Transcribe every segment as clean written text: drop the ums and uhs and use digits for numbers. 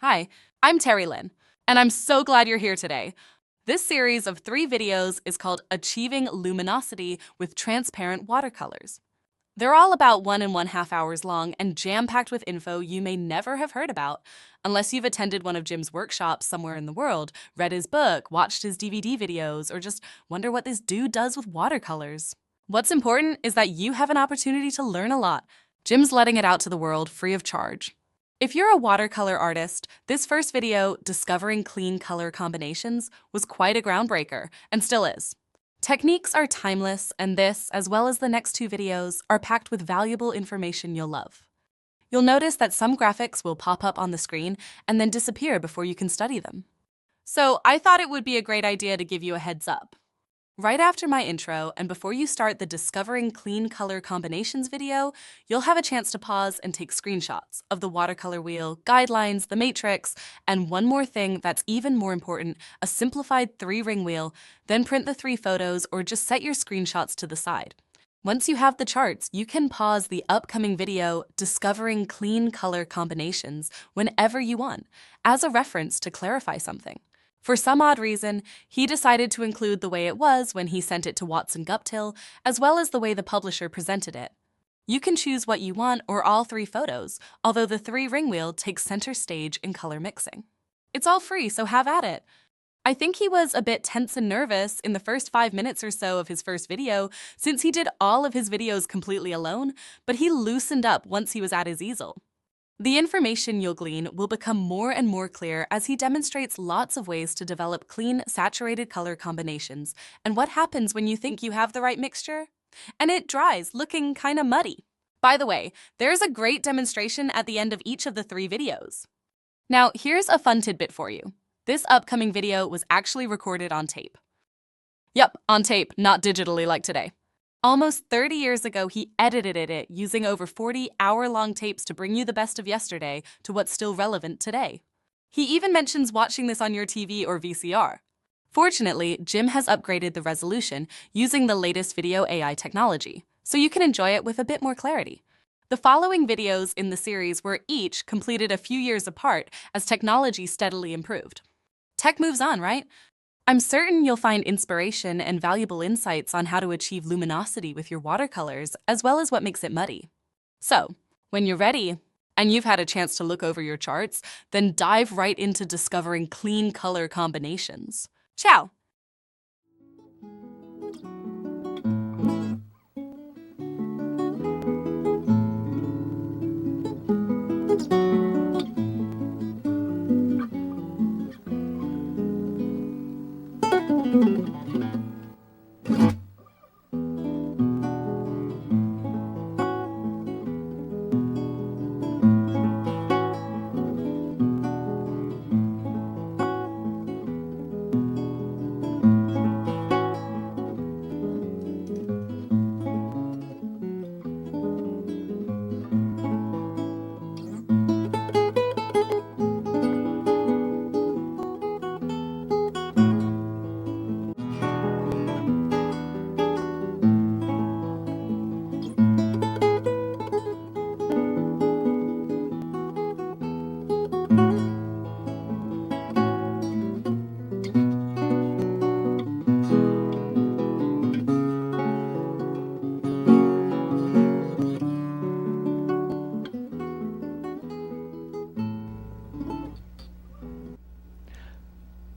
Hi, I'm Terry Lynn, and I'm so glad you're here today. This series of 3 videos is called Achieving Luminosity with Transparent Watercolors. They're all about 1.5 hours long and jam-packed with info you may never have heard about, unless you've attended one of Jim's workshops somewhere in the world, read his book, watched his DVD videos, or just wonder what this dude does with watercolors. What's important is that you have an opportunity to learn a lot. Jim's letting it out to the world free of charge. If you're a watercolor artist, this first video, Discovering Clean Color Combinations, was quite a groundbreaker, and still is. Techniques are timeless, and this, as well as the next 2 videos, are packed with valuable information you'll love. You'll notice that some graphics will pop up on the screen and then disappear before you can study them. So I thought it would be a great idea to give you a heads up. Right after my intro, and before you start the Discovering Clean Color Combinations video, you'll have a chance to pause and take screenshots of the watercolor wheel, guidelines, the matrix, and one more thing that's even more important, a simplified 3-ring wheel, then print the 3 photos or just set your screenshots to the side. Once you have the charts, you can pause the upcoming video, Discovering Clean Color Combinations, whenever you want, as a reference to clarify something. For some odd reason, he decided to include the way it was when he sent it to Watson Guptill, as well as the way the publisher presented it. You can choose what you want or all 3 photos, although the 3-ring wheel takes center stage in color mixing. It's all free, so have at it. I think he was a bit tense and nervous in the first 5 minutes or so of his first video, since he did all of his videos completely alone, but he loosened up once he was at his easel. The information you'll glean will become more and more clear as he demonstrates lots of ways to develop clean, saturated color combinations and what happens when you think you have the right mixture. And it dries, looking kinda muddy. By the way, there's a great demonstration at the end of each of the 3 videos. Now, here's a fun tidbit for you. This upcoming video was actually recorded on tape. Yep, on tape, not digitally like today. Almost 30 years ago, he edited it using over 40 hour-long tapes to bring you the best of yesterday to what's still relevant today. He even mentions watching this on your TV or VCR. Fortunately, Jim has upgraded the resolution using the latest video AI technology, so you can enjoy it with a bit more clarity. The following videos in the series were each completed a few years apart as technology steadily improved. Tech moves on, right? I'm certain you'll find inspiration and valuable insights on how to achieve luminosity with your watercolors, as well as what makes it muddy. So, when you're ready, and you've had a chance to look over your charts, then dive right into discovering clean color combinations. Ciao!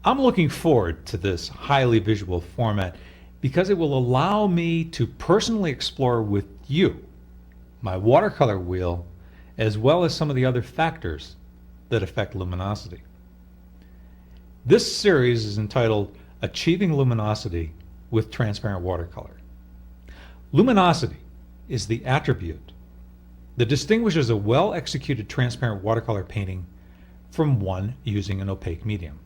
I'm looking forward to this highly visual format because it will allow me to personally explore with you my watercolor wheel as well as some of the other factors that affect luminosity. This series is entitled Achieving Luminosity with Transparent Watercolor. Luminosity is the attribute that distinguishes a well-executed transparent watercolor painting from one using an opaque medium.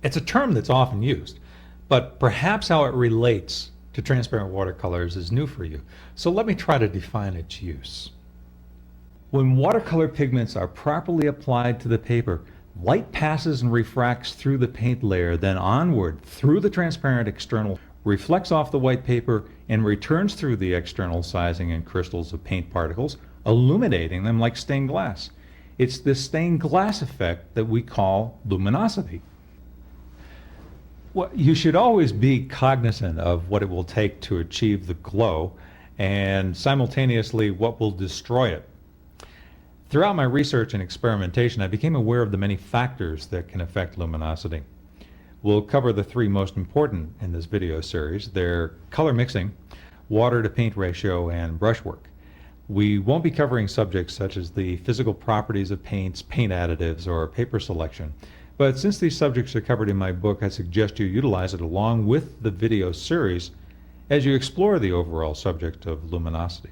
It's a term that's often used, but perhaps how it relates to transparent watercolors is new for you. So let me try to define its use. When watercolor pigments are properly applied to the paper, light passes and refracts through the paint layer, then onward through the transparent external, reflects off the white paper, and returns through the external sizing and crystals of paint particles, illuminating them like stained glass. It's this stained glass effect that we call luminosity. Well, you should always be cognizant of what it will take to achieve the glow and simultaneously what will destroy it. Throughout my research and experimentation, I became aware of the many factors that can affect luminosity. We'll cover the three most important in this video series. They're color mixing, water to paint ratio, and brushwork. We won't be covering subjects such as the physical properties of paints, paint additives, or paper selection. But since these subjects are covered in my book, I suggest you utilize it along with the video series as you explore the overall subject of luminosity.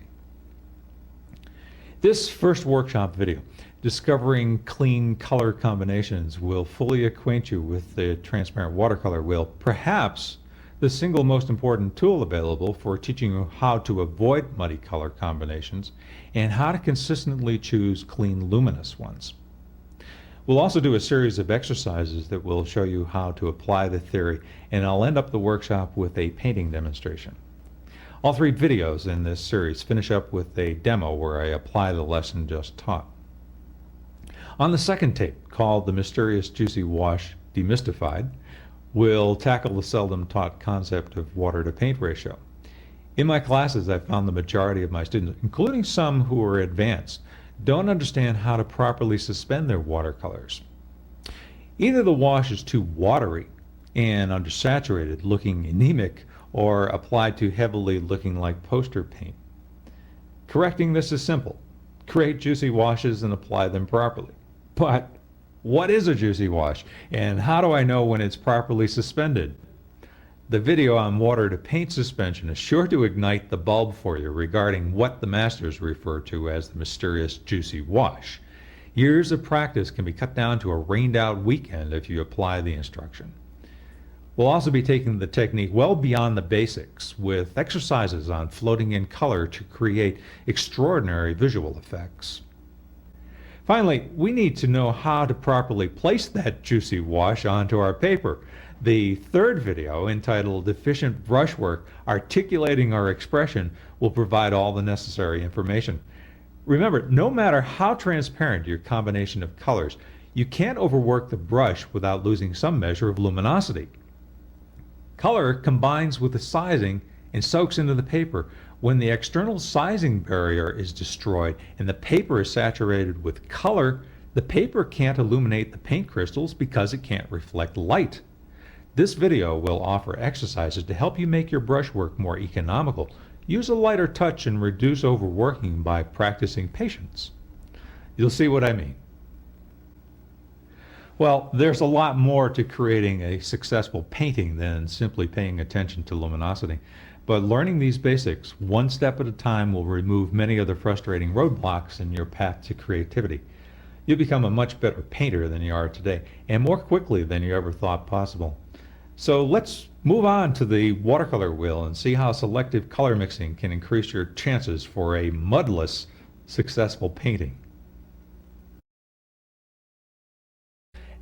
This first workshop video, Discovering Clean Color Combinations, will fully acquaint you with the transparent watercolor wheel, perhaps the single most important tool available for teaching you how to avoid muddy color combinations and how to consistently choose clean, luminous ones. We'll also do a series of exercises that will show you how to apply the theory, and I'll end up the workshop with a painting demonstration. All three videos in this series finish up with a demo where I apply the lesson just taught. On the second tape, called The Mysterious Juicy Wash Demystified, we'll tackle the seldom taught concept of water to paint ratio. In my classes, I found the majority of my students, including some who are advanced, don't understand how to properly suspend their watercolors. Either the wash is too watery and undersaturated, looking anemic, or applied too heavily, looking like poster paint. Correcting this is simple. Create juicy washes and apply them properly. But what is a juicy wash, and how do I know when it's properly suspended? The video on water to paint suspension is sure to ignite the bulb for you regarding what the masters refer to as the mysterious juicy wash. Years of practice can be cut down to a rained-out weekend if you apply the instruction. We'll also be taking the technique well beyond the basics with exercises on floating in color to create extraordinary visual effects. Finally, we need to know how to properly place that juicy wash onto our paper. The third video, entitled Efficient Brushwork, Articulating Our Expression, will provide all the necessary information. Remember, no matter how transparent your combination of colors, you can't overwork the brush without losing some measure of luminosity. Color combines with the sizing and soaks into the paper. When the external sizing barrier is destroyed and the paper is saturated with color, the paper can't illuminate the paint crystals because it can't reflect light. This video will offer exercises to help you make your brushwork more economical, use a lighter touch, and reduce overworking by practicing patience. You'll see what I mean. Well, there's a lot more to creating a successful painting than simply paying attention to luminosity. But learning these basics, one step at a time, will remove many of the frustrating roadblocks in your path to creativity. You'll become a much better painter than you are today, and more quickly than you ever thought possible. So let's move on to the watercolor wheel and see how selective color mixing can increase your chances for a mudless, successful painting.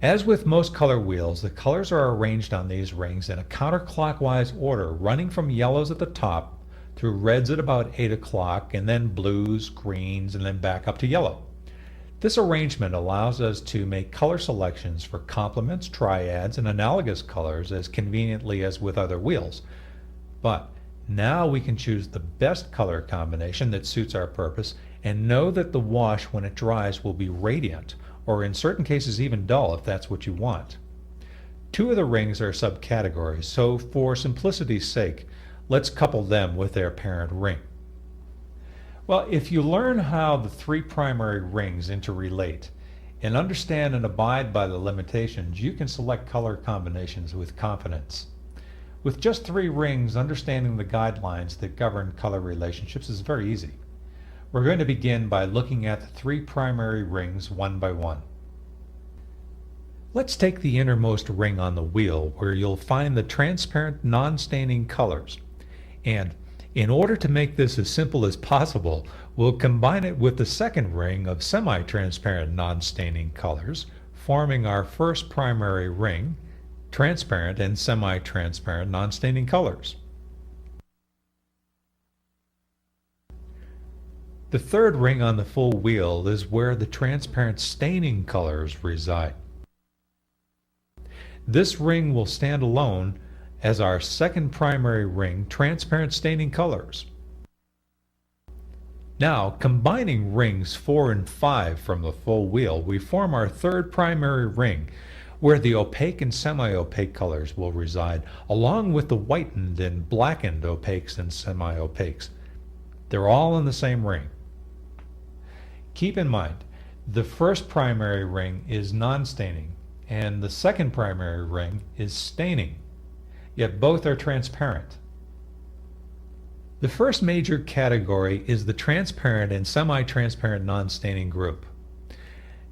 As with most color wheels, the colors are arranged on these rings in a counterclockwise order, running from yellows at the top through reds at about 8 o'clock, and then blues, greens, and then back up to yellow. This arrangement allows us to make color selections for complements, triads, and analogous colors as conveniently as with other wheels. But now we can choose the best color combination that suits our purpose and know that the wash, when it dries, will be radiant, or in certain cases even dull if that's what you want. Two of the rings are subcategories, so for simplicity's sake, let's couple them with their parent ring. Well, if you learn how the three primary rings interrelate and understand and abide by the limitations, you can select color combinations with confidence. With just 3 rings, understanding the guidelines that govern color relationships is very easy. We're going to begin by looking at the 3 primary rings one by one. Let's take the innermost ring on the wheel, where you'll find the transparent non-staining colors. And in order to make this as simple as possible, we'll combine it with the second ring of semi-transparent non-staining colors, forming our first primary ring, transparent and semi-transparent non-staining colors. The third ring on the full wheel is where the transparent staining colors reside. This ring will stand alone as our second primary ring, transparent staining colors. Now, combining rings 4 and 5 from the full wheel, we form our third primary ring, where the opaque and semi-opaque colors will reside, along with the whitened and blackened opaques and semi-opaques. They're all in the same ring. Keep in mind, the first primary ring is non-staining, and the second primary ring is staining, yet both are transparent. The first major category is the transparent and semi-transparent non-staining group.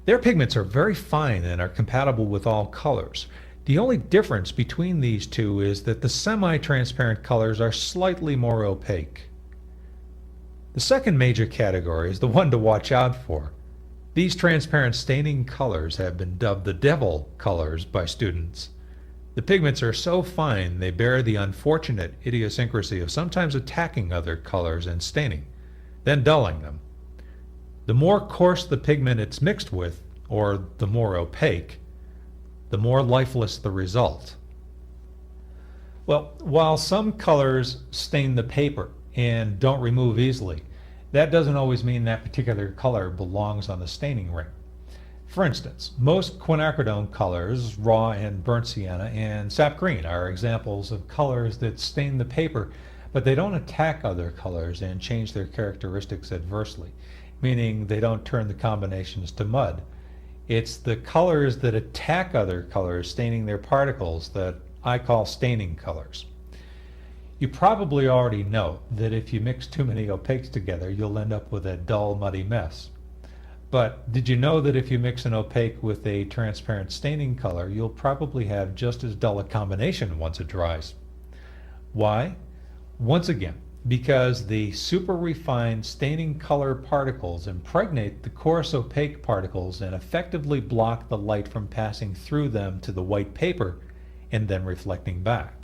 Their pigments are very fine and are compatible with all colors. The only difference between these two is that the semi-transparent colors are slightly more opaque. The second major category is the one to watch out for. These transparent staining colors have been dubbed the devil colors by students. The pigments are so fine they bear the unfortunate idiosyncrasy of sometimes attacking other colors and staining, then dulling them. The more coarse the pigment it's mixed with, or the more opaque, the more lifeless the result. Well, while some colors stain the paper and don't remove easily, that doesn't always mean that particular color belongs on the staining ring. For instance, most quinacridone colors, raw and burnt sienna, and sap green are examples of colors that stain the paper, but they don't attack other colors and change their characteristics adversely, meaning they don't turn the combinations to mud. It's the colors that attack other colors, staining their particles, that I call staining colors. You probably already know that if you mix too many opaques together, you'll end up with a dull, muddy mess. But did you know that if you mix an opaque with a transparent staining color, you'll probably have just as dull a combination once it dries? Why? Once again, because the super refined staining color particles impregnate the coarse opaque particles and effectively block the light from passing through them to the white paper and then reflecting back.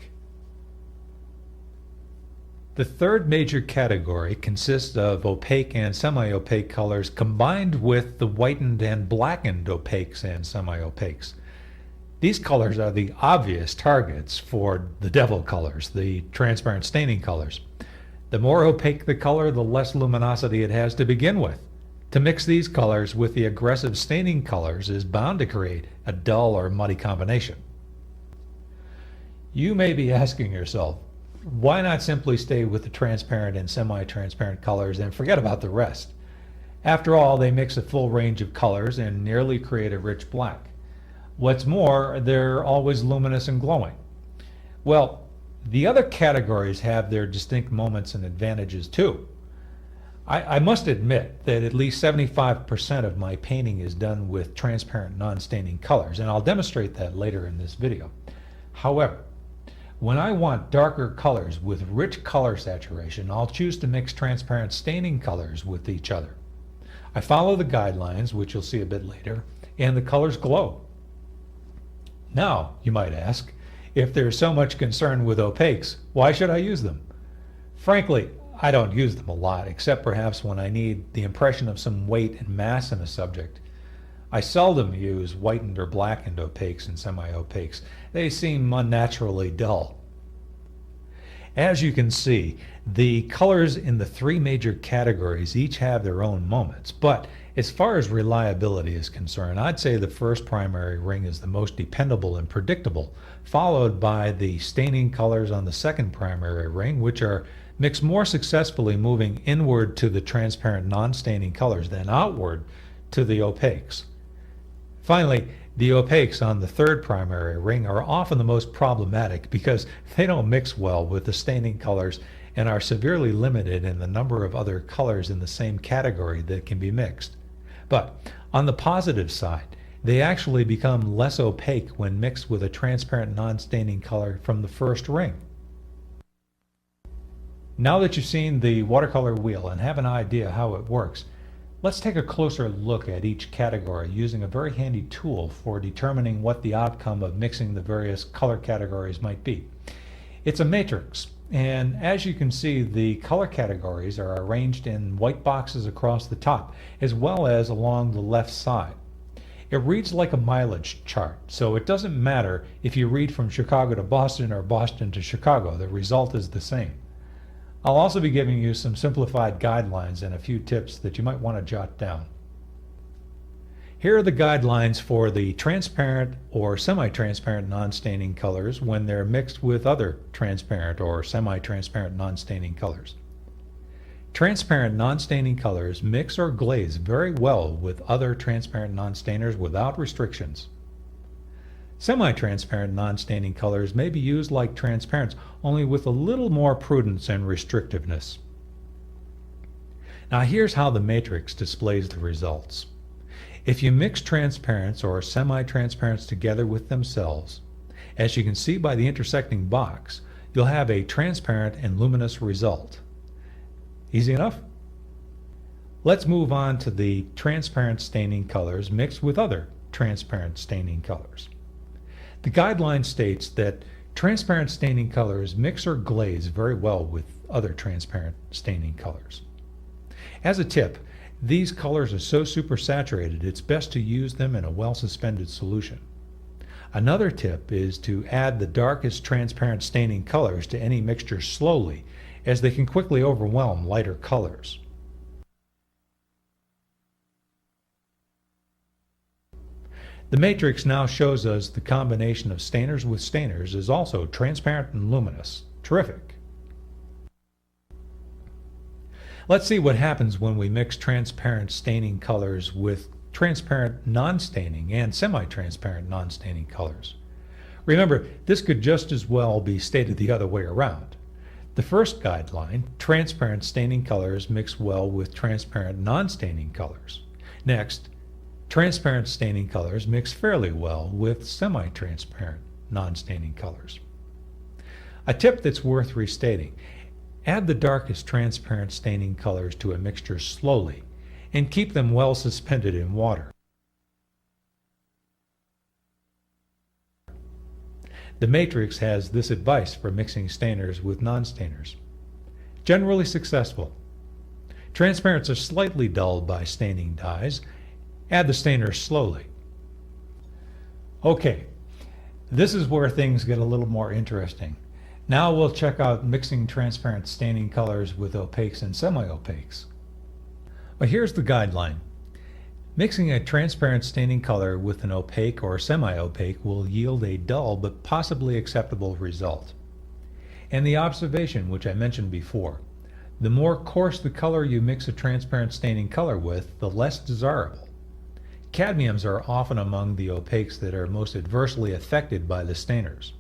The third major category consists of opaque and semi-opaque colors combined with the whitened and blackened opaques and semi-opaques. These colors are the obvious targets for the devil colors, the transparent staining colors. The more opaque the color, the less luminosity it has to begin with. To mix these colors with the aggressive staining colors is bound to create a dull or muddy combination. You may be asking yourself, why not simply stay with the transparent and semi-transparent colors and forget about the rest? After all, they mix a full range of colors and nearly create a rich black. What's more, they're always luminous and glowing. Well, the other categories have their distinct moments and advantages too. I must admit that at least 75% of my painting is done with transparent non-staining colors, and I'll demonstrate that later in this video. However, when I want darker colors with rich color saturation, I'll choose to mix transparent staining colors with each other. I follow the guidelines, which you'll see a bit later, and the colors glow. Now, you might ask, if there's so much concern with opaques, why should I use them? Frankly, I don't use them a lot, except perhaps when I need the impression of some weight and mass in a subject. I seldom use whitened or blackened opaques and semi-opaques. They seem unnaturally dull. As you can see, the colors in the three major categories each have their own moments, but as far as reliability is concerned, I'd say the first primary ring is the most dependable and predictable, followed by the staining colors on the second primary ring, which are mixed more successfully, moving inward to the transparent non-staining colors than outward to the opaques. Finally, the opaques on the third primary ring are often the most problematic because they don't mix well with the staining colors and are severely limited in the number of other colors in the same category that can be mixed. But on the positive side, they actually become less opaque when mixed with a transparent non-staining color from the first ring. Now that you've seen the watercolor wheel and have an idea how it works, let's take a closer look at each category using a very handy tool for determining what the outcome of mixing the various color categories might be. It's a matrix, And as you can see, the color categories are arranged in white boxes across the top, as well as along the left side. It reads like a mileage chart, so it doesn't matter if you read from Chicago to Boston or Boston to Chicago, the result is the same. I'll also be giving you some simplified guidelines and a few tips that you might want to jot down. Here are the guidelines for the transparent or semi-transparent non-staining colors when they're mixed with other transparent or semi-transparent non-staining colors. Transparent non-staining colors mix or glaze very well with other transparent non-stainers without restrictions. Semi-transparent non-staining colors may be used like transparents, only with a little more prudence and restrictiveness. Now here's how the matrix displays the results. If you mix transparents or semi-transparents together with themselves, as you can see by the intersecting box, you'll have a transparent and luminous result. Easy enough? Let's move on to the transparent staining colors mixed with other transparent staining colors. The guideline states that transparent staining colors mix or glaze very well with other transparent staining colors. As a tip, these colors are so supersaturated it's best to use them in a well-suspended solution. Another tip is to add the darkest transparent staining colors to any mixture slowly, as they can quickly overwhelm lighter colors. The matrix now shows us the combination of stainers with stainers is also transparent and luminous. Terrific! Let's see what happens when we mix transparent staining colors with transparent non-staining and semi-transparent non-staining colors. Remember, this could just as well be stated the other way around. The first guideline, transparent staining colors mix well with transparent non-staining colors. Next, transparent staining colors mix fairly well with semi-transparent non-staining colors. A tip that's worth restating: add the darkest transparent staining colors to a mixture slowly and keep them well suspended in water. The matrix has this advice for mixing stainers with non-stainers. Generally successful. Transparents are slightly dulled by staining dyes. Add the stainers slowly. Okay, this is where things get a little more interesting. Now we'll check out mixing transparent staining colors with opaques and semi-opaques. Well, here's the guideline. Mixing a transparent staining color with an opaque or semi-opaque will yield a dull but possibly acceptable result. And the observation, which I mentioned before, the more coarse the color you mix a transparent staining color with, the less desirable. Cadmiums are often among the opaques that are most adversely affected by the stainers.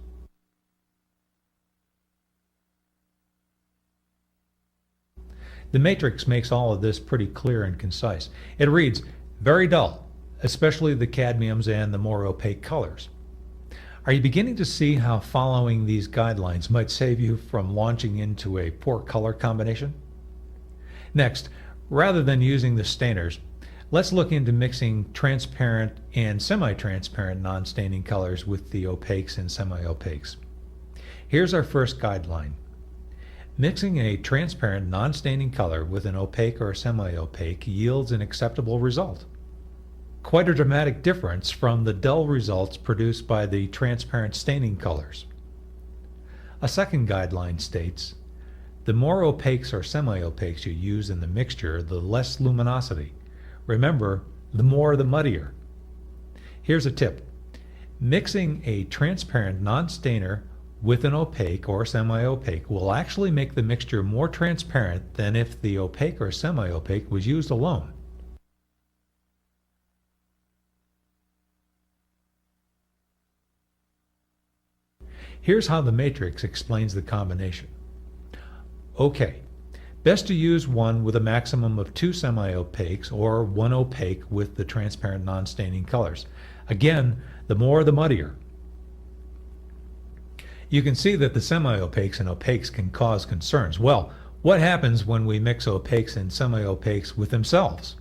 The matrix makes all of this pretty clear and concise. It reads, very dull, especially the cadmiums and the more opaque colors. Are you beginning to see how following these guidelines might save you from launching into a poor color combination? Next, rather than using the stainers, let's look into mixing transparent and semi-transparent non-staining colors with the opaques and semi-opaques. Here's our first guideline. Mixing a transparent non-staining color with an opaque or semi-opaque yields an acceptable result. Quite a dramatic difference from the dull results produced by the transparent staining colors. A second guideline states, the more opaques or semi-opaques you use in the mixture, the less luminosity. Remember, the more the muddier. Here's a tip. Mixing a transparent non-stainer with an opaque or semi-opaque will actually make the mixture more transparent than if the opaque or semi-opaque was used alone. Here's how the matrix explains the combination. Okay, best to use one with a maximum of 2 semi-opaques or 1 opaque with the transparent non-staining colors. Again, the more the muddier. You can see that the semi-opaques and opaques can cause concerns. Well, what happens when we mix opaques and semi-opaques with themselves?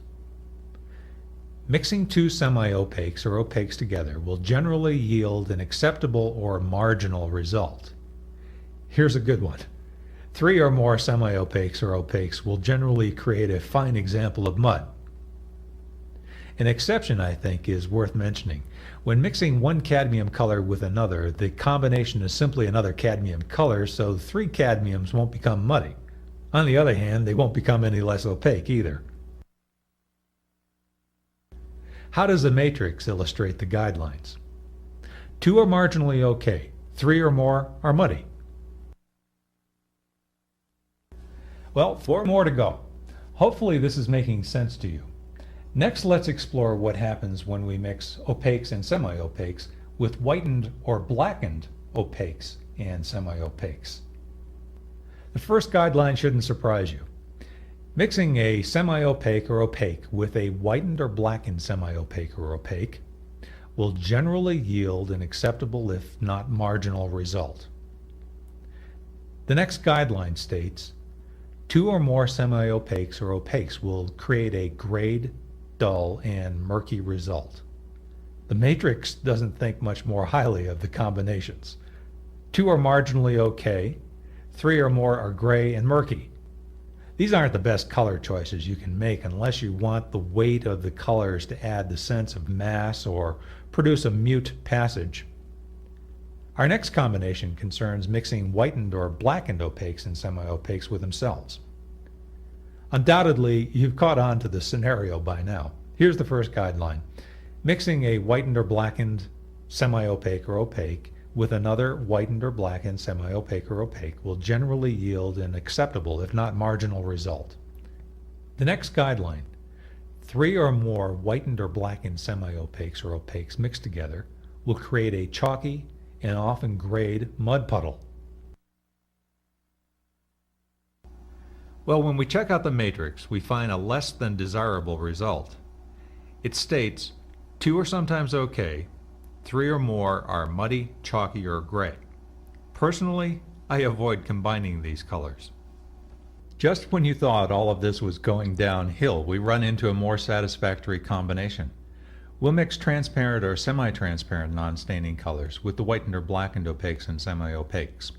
Mixing 2 semi-opaques or opaques together will generally yield an acceptable or marginal result. Here's a good one. Three or more semi-opaques or opaques will generally create a fine example of mud. An exception, I think, is worth mentioning. When mixing one cadmium color with another, the combination is simply another cadmium color, so three cadmiums won't become muddy. On the other hand, they won't become any less opaque either. How does the matrix illustrate the guidelines? Two are marginally okay. Three or more are muddy. Well, four more to go. Hopefully this is making sense to you. Next, let's explore what happens when we mix opaques and semi-opaques with whitened or blackened opaques and semi-opaques. The first guideline shouldn't surprise you. Mixing a semi-opaque or opaque with a whitened or blackened semi-opaque or opaque will generally yield an acceptable, if not marginal, result. The next guideline states, two or more semi-opaques or opaques will create a grayed, dull, and murky result. The matrix doesn't think much more highly of the combinations. Two are marginally okay, three or more are gray and murky. These aren't the best color choices you can make unless you want the weight of the colors to add the sense of mass or produce a mute passage. Our next combination concerns mixing whitened or blackened opaques and semi-opaques with themselves. Undoubtedly, you've caught on to the scenario by now. Here's the first guideline. Mixing a whitened or blackened semi-opaque or opaque with another whitened or blackened semi-opaque or opaque will generally yield an acceptable, if not marginal, result. The next guideline, three or more whitened or blackened semi-opaques or opaques mixed together will create a chalky and often grayed mud puddle. Well, when we check out the matrix, we find a less than desirable result. It states, two are sometimes okay, three or more are muddy, chalky, or gray. Personally, I avoid combining these colors. Just when you thought all of this was going downhill, we run into a more satisfactory combination. We'll mix transparent or semi-transparent non-staining colors with the whitened or blackened opaques and semi-opaques.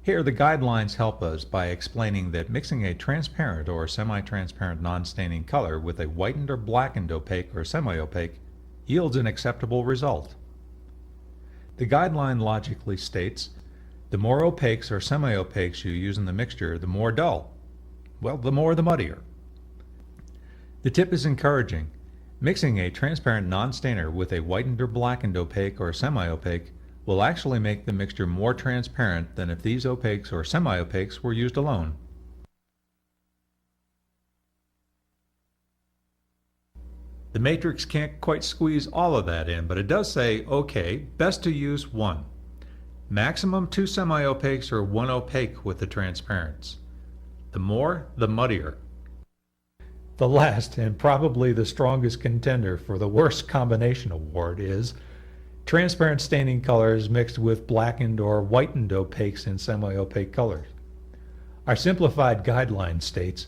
Here, the guidelines help us by explaining that mixing a transparent or semi-transparent non-staining color with a whitened or blackened opaque or semi-opaque yields an acceptable result. The guideline logically states, the more opaques or semi-opaques you use in the mixture, the more dull. Well, the more the muddier. The tip is encouraging. Mixing a transparent non-stainer with a whitened or blackened opaque or semi-opaque will actually make the mixture more transparent than if these opaques or semi-opaques were used alone. The matrix can't quite squeeze all of that in, but it does say, okay, best to use one. Maximum two semi-opaques or one opaque with the transparents. The more, the muddier. The last and probably the strongest contender for the worst combination award is transparent staining colors mixed with blackened or whitened opaques and semi-opaque colors. Our simplified guideline states,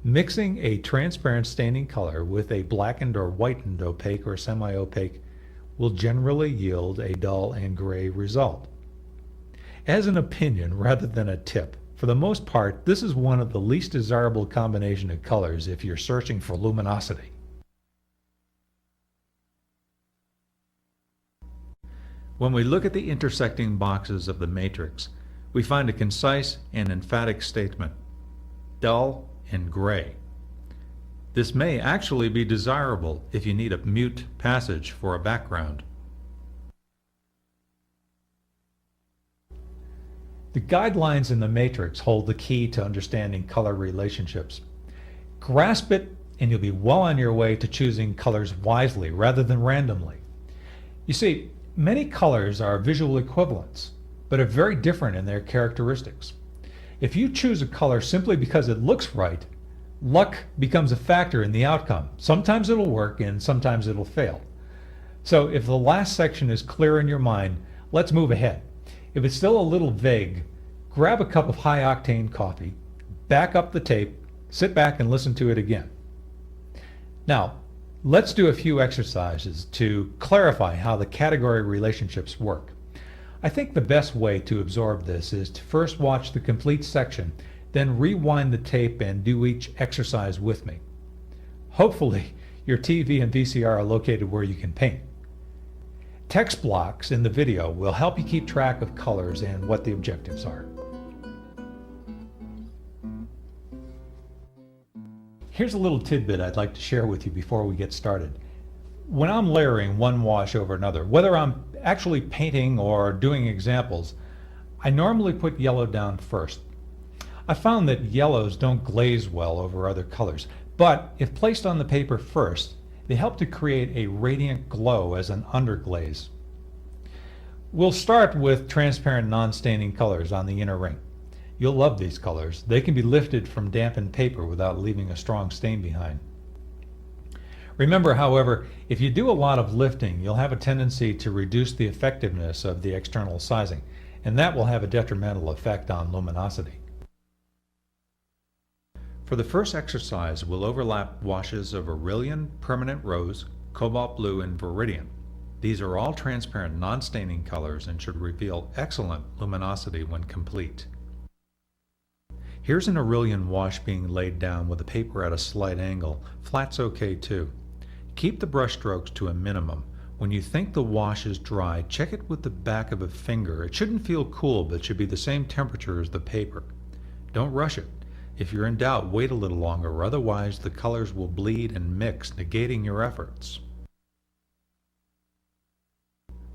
mixing a transparent staining color with a blackened or whitened opaque or semi-opaque will generally yield a dull and gray result. As an opinion rather than a tip, for the most part, this is one of the least desirable combination of colors if you're searching for luminosity. When we look at the intersecting boxes of the matrix, we find a concise and emphatic statement, dull and gray. This may actually be desirable if you need a mute passage for a background. The guidelines in the matrix hold the key to understanding color relationships. Grasp it and you'll be well on your way to choosing colors wisely rather than randomly. You see, many colors are visual equivalents, but are very different in their characteristics. If you choose a color simply because it looks right, luck becomes a factor in the outcome. Sometimes it'll work and sometimes it'll fail. So if the last section is clear in your mind, let's move ahead. If it's still a little vague, grab a cup of high-octane coffee, back up the tape, sit back and listen to it again. Now, let's do a few exercises to clarify how the category relationships work. I think the best way to absorb this is to first watch the complete section, then rewind the tape and do each exercise with me. Hopefully, your TV and VCR are located where you can paint. Text blocks in the video will help you keep track of colors and what the objectives are. Here's a little tidbit I'd like to share with you before we get started. When I'm layering one wash over another, whether I'm actually painting or doing examples, I normally put yellow down first. I found that yellows don't glaze well over other colors, but if placed on the paper first, they help to create a radiant glow as an underglaze. We'll start with transparent non-staining colors on the inner ring. You'll love these colors. They can be lifted from dampened paper without leaving a strong stain behind. Remember, however, if you do a lot of lifting, you'll have a tendency to reduce the effectiveness of the external sizing, and that will have a detrimental effect on luminosity. For the first exercise, we'll overlap washes of Aurelian, Permanent Rose, Cobalt Blue, and Viridian. These are all transparent, non-staining colors and should reveal excellent luminosity when complete. Here's an Aurelian wash being laid down with the paper at a slight angle. Flat's okay too. Keep the brush strokes to a minimum. When you think the wash is dry, check it with the back of a finger. It shouldn't feel cool, but should be the same temperature as the paper. Don't rush it. If you're in doubt, wait a little longer, otherwise the colors will bleed and mix, negating your efforts.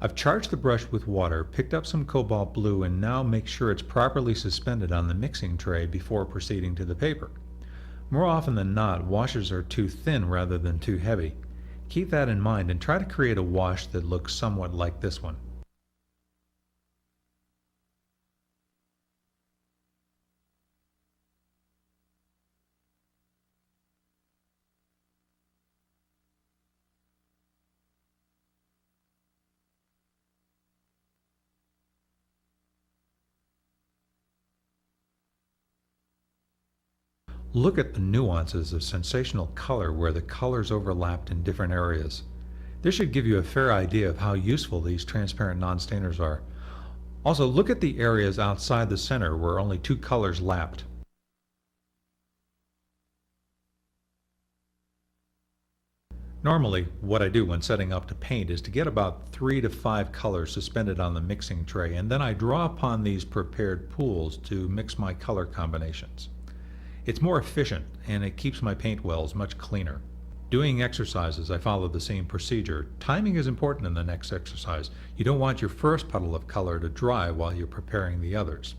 I've charged the brush with water, picked up some cobalt blue, and now make sure it's properly suspended on the mixing tray before proceeding to the paper. More often than not, washes are too thin rather than too heavy. Keep that in mind and try to create a wash that looks somewhat like this one. Look at the nuances of sensational color where the colors overlapped in different areas. This should give you a fair idea of how useful these transparent non-stainers are. Also, look at the areas outside the center where only two colors lapped. Normally, what I do when setting up to paint is to get about 3 to 5 colors suspended on the mixing tray, and then I draw upon these prepared pools to mix my color combinations. It's more efficient and it keeps my paint wells much cleaner. Doing exercises, I follow the same procedure. Timing is important in the next exercise. You don't want your first puddle of color to dry while you're preparing the others.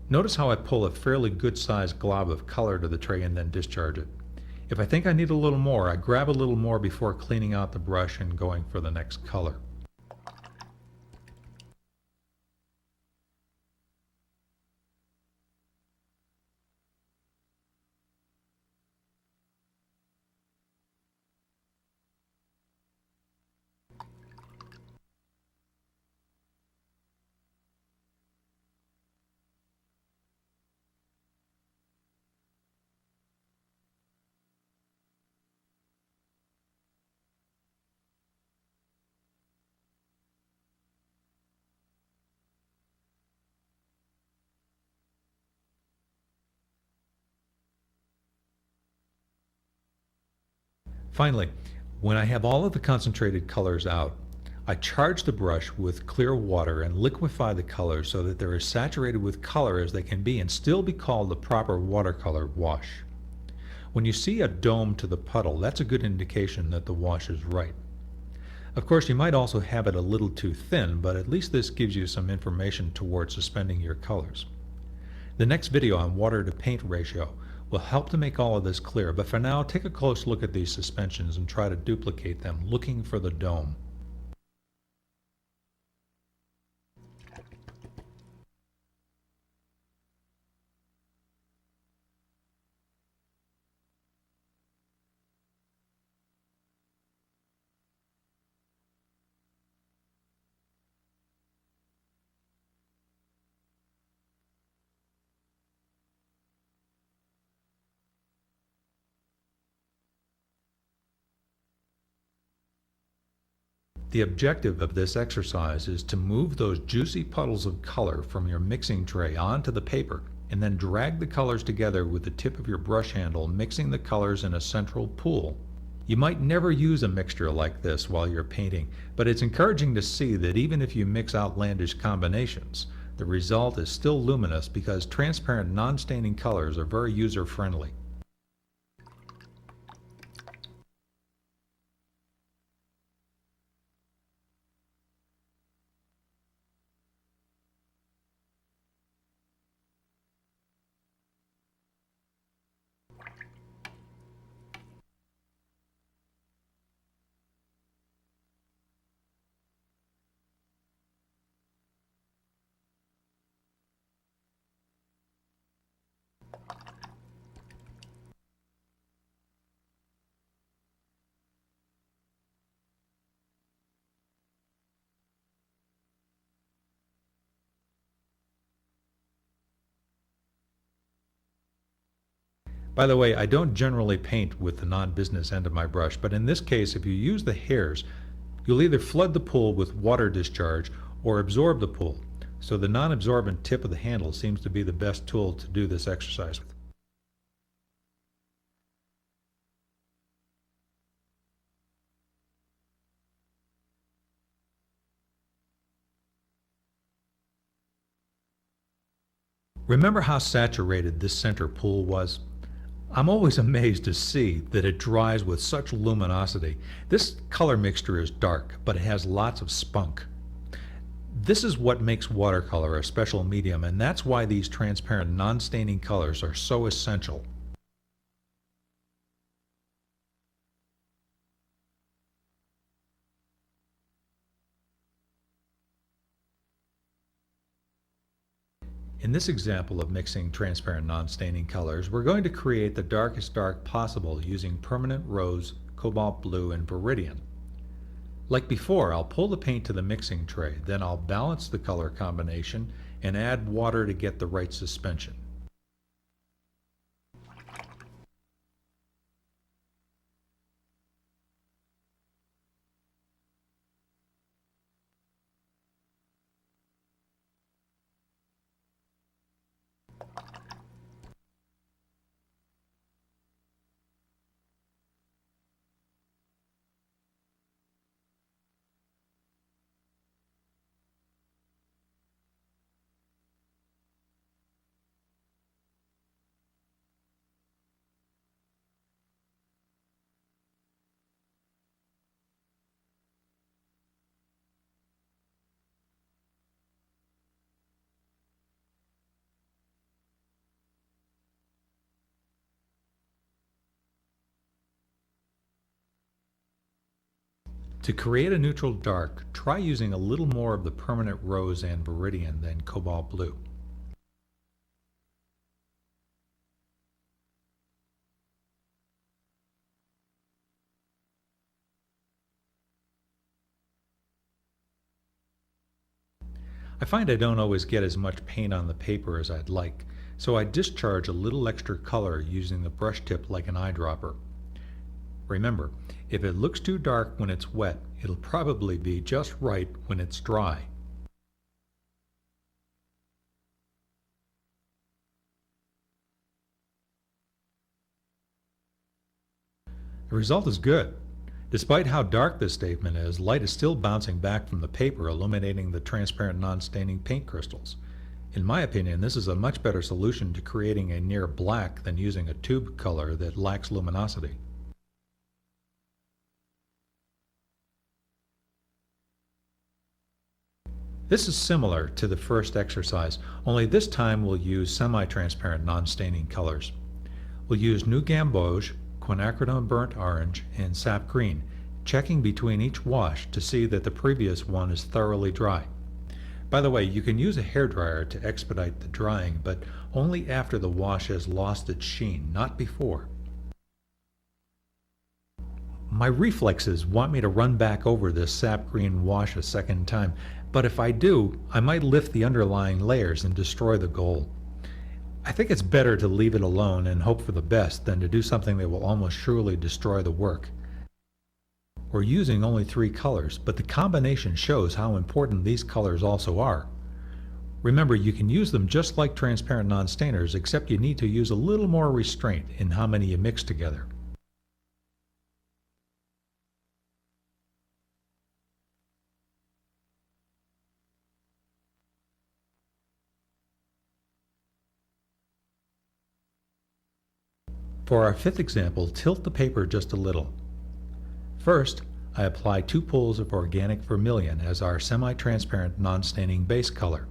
Notice how I pull a fairly good sized glob of color to the tray and then discharge it. If I think I need a little more, I grab a little more before cleaning out the brush and going for the next color. Finally, when I have all of the concentrated colors out, I charge the brush with clear water and liquefy the colors so that they're as saturated with color as they can be and still be called the proper watercolor wash. When you see a dome to the puddle, that's a good indication that the wash is right. Of course, you might also have it a little too thin, but at least this gives you some information towards suspending your colors. The next video on water to paint ratio will help to make all of this clear, but for now, take a close look at these suspensions and try to duplicate them, looking for the dome. The objective of this exercise is to move those juicy puddles of color from your mixing tray onto the paper and then drag the colors together with the tip of your brush handle, mixing the colors in a central pool. You might never use a mixture like this while you're painting, but it's encouraging to see that even if you mix outlandish combinations, the result is still luminous because transparent non-staining colors are very user-friendly. By the way, I don't generally paint with the non-business end of my brush, but in this case, if you use the hairs, you'll either flood the pool with water discharge or absorb the pool. So the non-absorbent tip of the handle seems to be the best tool to do this exercise with. Remember how saturated this center pool was? I'm always amazed to see that it dries with such luminosity. This color mixture is dark, but it has lots of spunk. This is what makes watercolor a special medium, and that's why these transparent non-staining colors are so essential. In this example of mixing transparent non-staining colors, we're going to create the darkest dark possible using permanent rose, cobalt blue, and viridian. Like before, I'll pull the paint to the mixing tray, then I'll balance the color combination and add water to get the right suspension. To create a neutral dark, try using a little more of the permanent rose and viridian than cobalt blue. I find I don't always get as much paint on the paper as I'd like, so I discharge a little extra color using the brush tip like an eyedropper. Remember, if it looks too dark when it's wet, it'll probably be just right when it's dry. The result is good. Despite how dark this statement is, light is still bouncing back from the paper, illuminating the transparent non-staining paint crystals. In my opinion, this is a much better solution to creating a near black than using a tube color that lacks luminosity. This is similar to the first exercise, only this time we'll use semi-transparent non-staining colors. We'll use New Gamboge, quinacridone burnt orange, and sap green, checking between each wash to see that the previous one is thoroughly dry. By the way, you can use a hairdryer to expedite the drying, but only after the wash has lost its sheen, not before. My reflexes want me to run back over this sap green wash a second time, but if I do, I might lift the underlying layers and destroy the gold. I think it's better to leave it alone and hope for the best than to do something that will almost surely destroy the work. We're using only 3 colors, but the combination shows how important these colors also are. Remember, you can use them just like transparent non-stainers, except you need to use a little more restraint in how many you mix together. For our 5th example, tilt the paper just a little. First, I apply 2 pools of organic vermilion as our semi-transparent non-staining base color.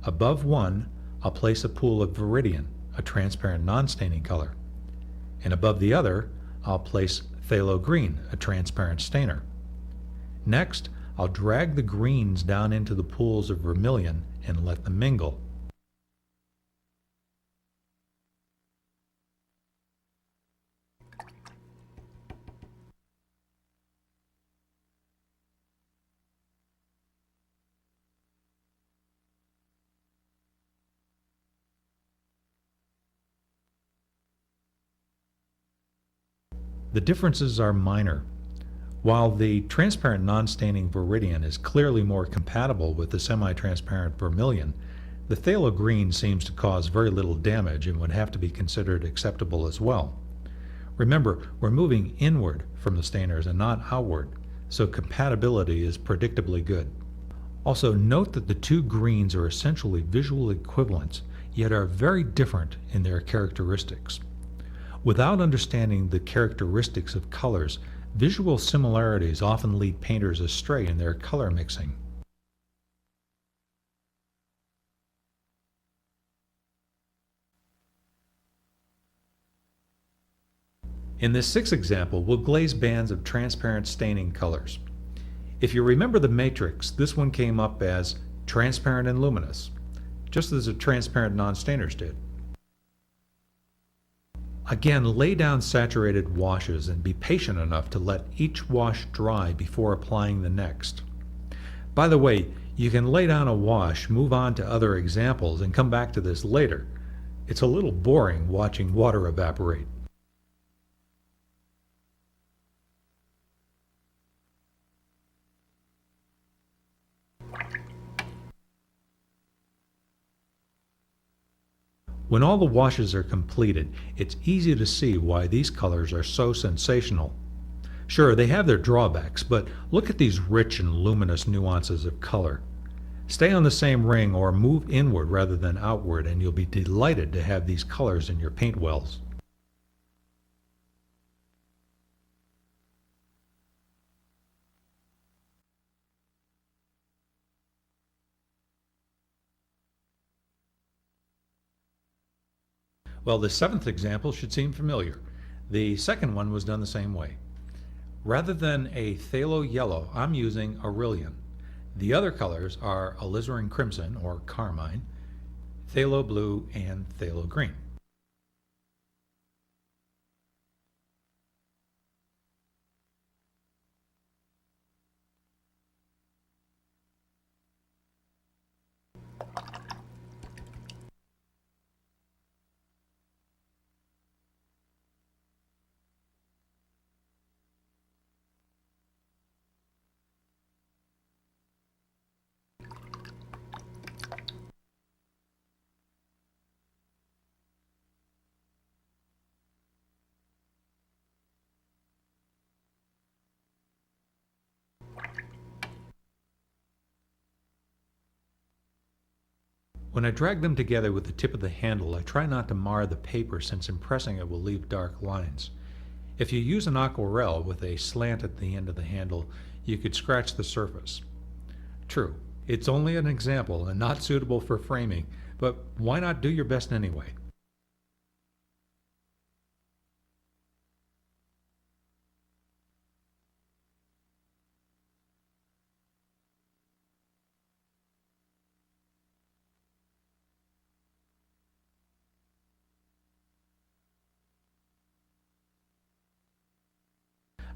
Above one, I'll place a pool of viridian, a transparent non-staining color. And above the other, I'll place phthalo green, a transparent stainer. Next, I'll drag the greens down into the pools of vermilion and let them mingle. The differences are minor. While the transparent non-staining viridian is clearly more compatible with the semi-transparent vermilion, the phthalo green seems to cause very little damage and would have to be considered acceptable as well. Remember, we're moving inward from the stainers and not outward, so compatibility is predictably good. Also, note that the 2 greens are essentially visual equivalents, yet are very different in their characteristics. Without understanding the characteristics of colors, visual similarities often lead painters astray in their color mixing. In this 6th example, we'll glaze bands of transparent staining colors. If you remember the matrix, this one came up as transparent and luminous, just as the transparent non-stainers did. Again, lay down saturated washes and be patient enough to let each wash dry before applying the next. By the way, you can lay down a wash, move on to other examples, and come back to this later. It's a little boring watching water evaporate. When all the washes are completed, it's easy to see why these colors are so sensational. Sure, they have their drawbacks, but look at these rich and luminous nuances of color. Stay on the same ring or move inward rather than outward, and you'll be delighted to have these colors in your paint wells. Well, the 7th example should seem familiar. The second one was done the same way. Rather than a phthalo yellow, I'm using aurelian. The other colors are alizarin crimson, or carmine, phthalo blue, and phthalo green. When I drag them together with the tip of the handle, I try not to mar the paper since impressing it will leave dark lines. If you use an aquarelle with a slant at the end of the handle, you could scratch the surface. True, it's only an example and not suitable for framing, but why not do your best anyway?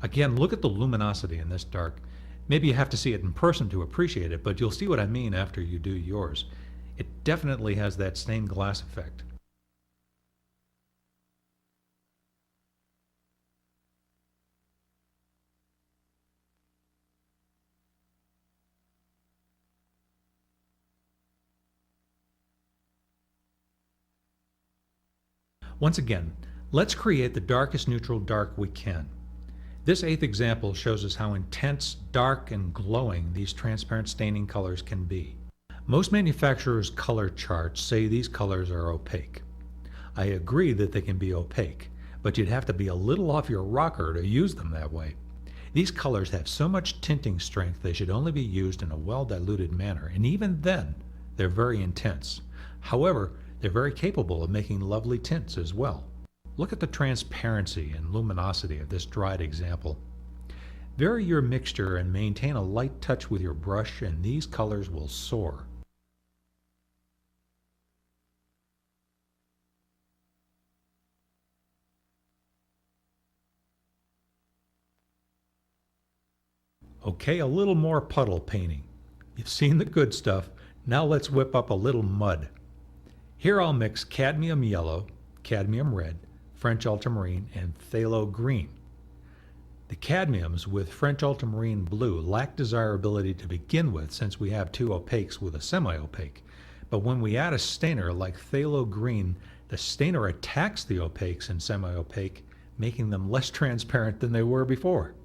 Again, look at the luminosity in this dark. Maybe you have to see it in person to appreciate it, but you'll see what I mean after you do yours. It definitely has that stained glass effect. Once again, let's create the darkest neutral dark we can. This 8th example shows us how intense, dark, and glowing these transparent staining colors can be. Most manufacturers' color charts say these colors are opaque. I agree that they can be opaque, but you'd have to be a little off your rocker to use them that way. These colors have so much tinting strength they should only be used in a well-diluted manner, and even then, they're very intense. However, they're very capable of making lovely tints as well. Look at the transparency and luminosity of this dried example. Vary your mixture and maintain a light touch with your brush, and these colors will soar. Okay, a little more puddle painting. You've seen the good stuff, now let's whip up a little mud. Here I'll mix cadmium yellow, cadmium red, French ultramarine, and phthalo green. The cadmiums with French ultramarine blue lack desirability to begin with since we have two opaques with a semi-opaque, but when we add a stainer like phthalo green, the stainer attacks the opaques and semi-opaque, making them less transparent than they were before.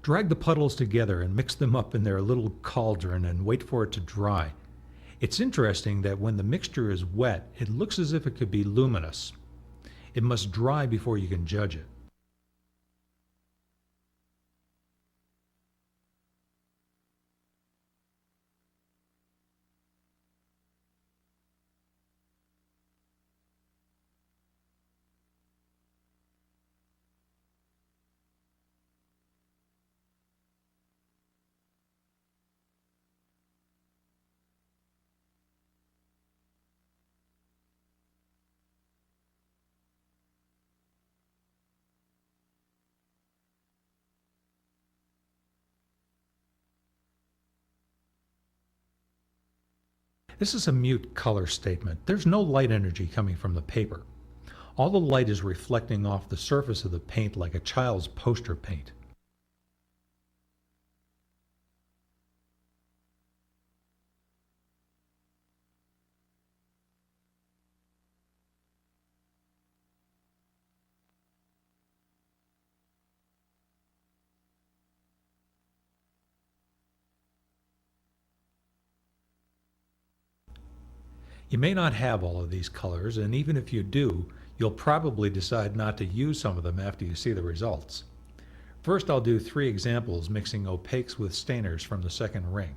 Drag the puddles together and mix them up in their little cauldron and wait for it to dry. It's interesting that when the mixture is wet, it looks as if it could be luminous. It must dry before you can judge it. This is a mute color statement. There's no light energy coming from the paper. All the light is reflecting off the surface of the paint like a child's poster paint. You may not have all of these colors, and even if you do, you'll probably decide not to use some of them after you see the results. First, I'll do 3 examples mixing opaques with stainers from the second ring.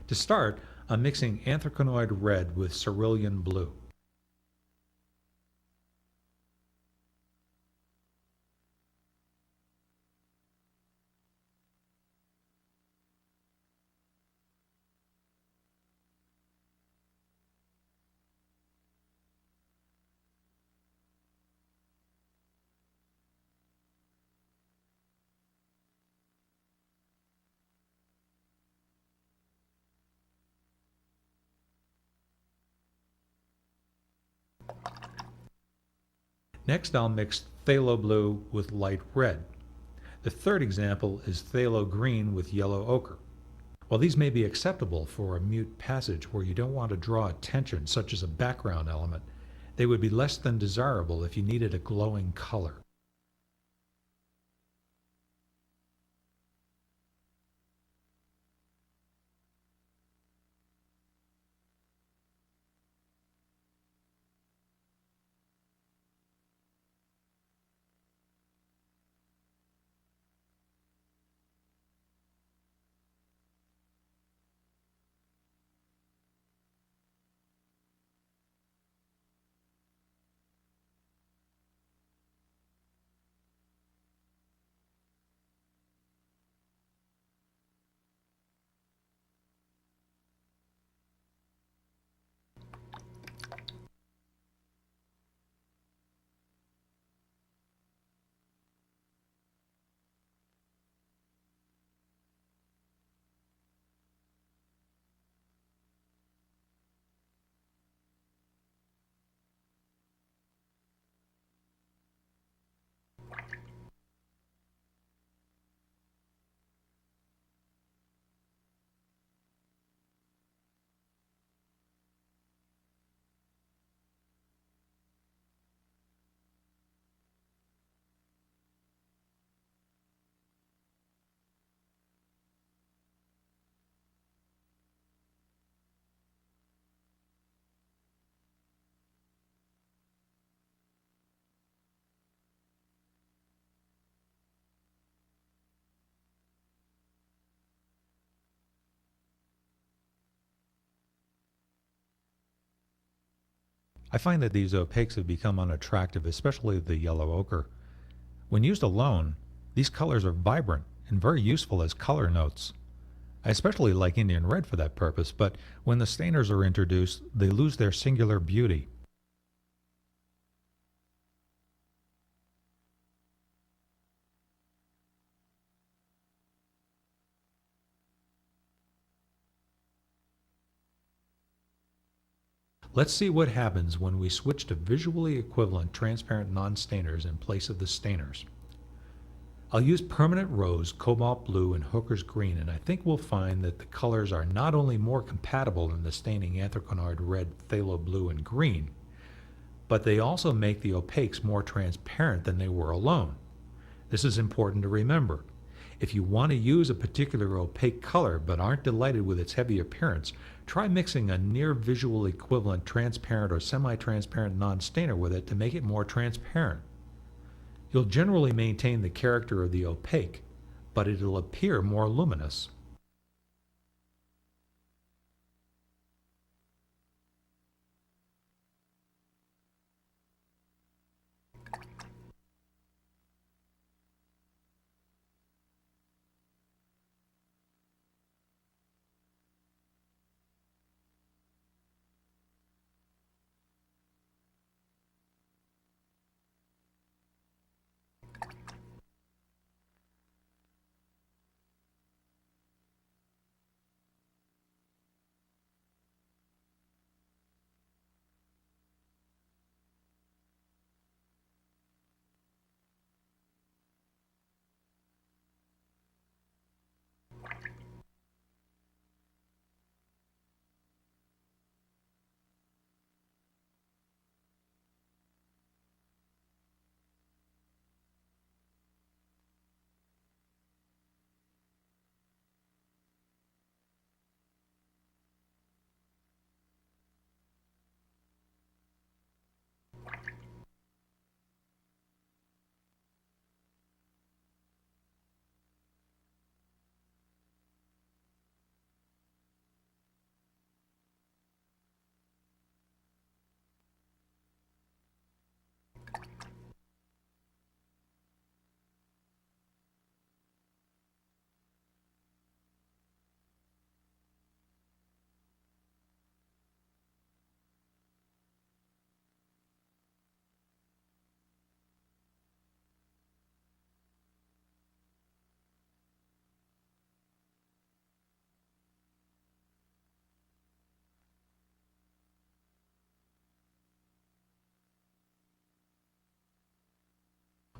To start, I'm mixing anthracenoid red with cerulean blue. Next, I'll mix phthalo blue with light red. The third example is phthalo green with yellow ochre. While these may be acceptable for a mute passage where you don't want to draw attention, such as a background element, they would be less than desirable if you needed a glowing color. I find that these opaques have become unattractive, especially the yellow ochre. When used alone, these colors are vibrant and very useful as color notes. I especially like Indian red for that purpose, but when the stainers are introduced, they lose their singular beauty. Let's see what happens when we switch to visually equivalent transparent non-stainers in place of the stainers. I'll use permanent rose, cobalt blue, and hooker's green, and I think we'll find that the colors are not only more compatible than the staining anthracnard red, phthalo blue, and green, but they also make the opaques more transparent than they were alone. This is important to remember. If you want to use a particular opaque color but aren't delighted with its heavy appearance, try mixing a near visual equivalent transparent or semi-transparent non-stainer with it to make it more transparent. You'll generally maintain the character of the opaque, but it'll appear more luminous.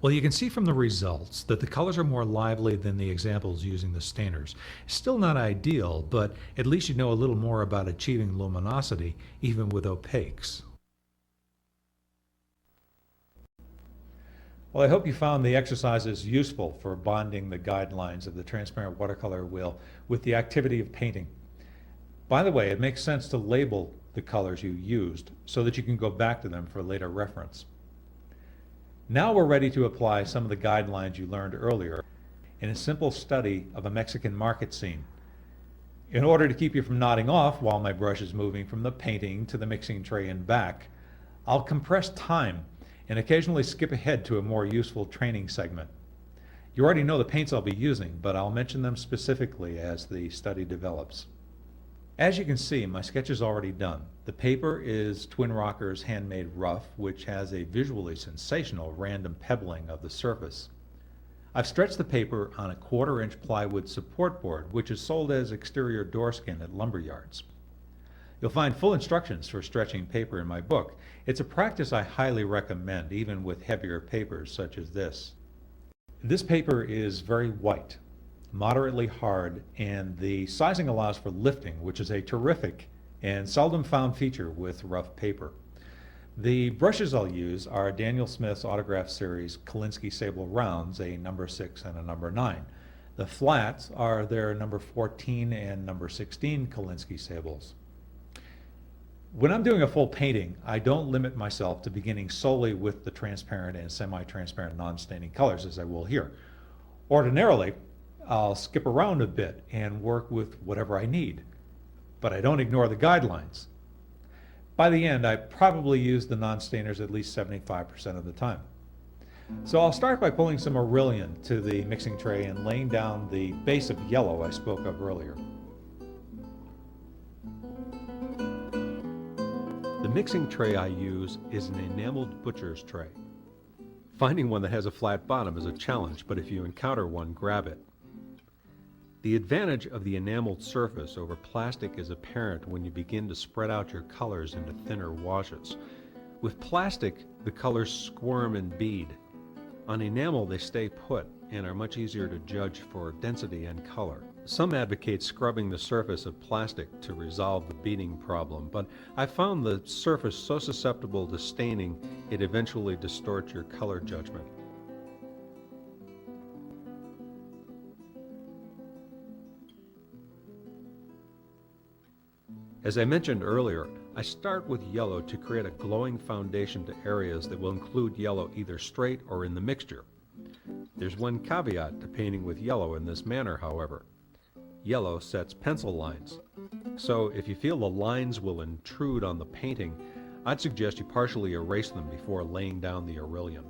Well, you can see from the results that the colors are more lively than the examples using the stainers. Still not ideal, but at least you know a little more about achieving luminosity even with opaques. Well, I hope you found the exercises useful for bonding the guidelines of the transparent watercolor wheel with the activity of painting. By the way, it makes sense to label the colors you used so that you can go back to them for later reference. Now we're ready to apply some of the guidelines you learned earlier in a simple study of a Mexican market scene. In order to keep you from nodding off while my brush is moving from the painting to the mixing tray and back, I'll compress time and occasionally skip ahead to a more useful training segment. You already know the paints I'll be using, but I'll mention them specifically as the study develops. As you can see, my sketch is already done. The paper is Twin Rocker's handmade rough, which has a visually sensational random pebbling of the surface. I've stretched the paper on a 1/4-inch plywood support board, which is sold as exterior door skin at lumber yards. You'll find full instructions for stretching paper in my book. It's a practice I highly recommend, even with heavier papers such as this. This paper is very white, moderately hard, and the sizing allows for lifting, which is a terrific and seldom found feature with rough paper. The brushes I'll use are Daniel Smith's Autograph Series Kolinsky Sable Rounds, a number 6 and a number 9. The flats are their number 14 and number 16 Kolinsky Sables. When I'm doing a full painting, I don't limit myself to beginning solely with the transparent and semi-transparent non-staining colors, as I will here. Ordinarily, I'll skip around a bit and work with whatever I need, but I don't ignore the guidelines. By the end, I probably used the non-stainers at least 75% of the time. So I'll start by pulling some Aurelian to the mixing tray and laying down the base of yellow I spoke of earlier. The mixing tray I use is an enameled butcher's tray. Finding one that has a flat bottom is a challenge, but if you encounter one, grab it. The advantage of the enameled surface over plastic is apparent when you begin to spread out your colors into thinner washes. With plastic, the colors squirm and bead. On enamel, they stay put and are much easier to judge for density and color. Some advocate scrubbing the surface of plastic to resolve the beading problem, but I found the surface so susceptible to staining it eventually distorts your color judgment. As I mentioned earlier, I start with yellow to create a glowing foundation to areas that will include yellow either straight or in the mixture. There's one caveat to painting with yellow in this manner, however. Yellow sets pencil lines. So if you feel the lines will intrude on the painting, I'd suggest you partially erase them before laying down the Aurelian.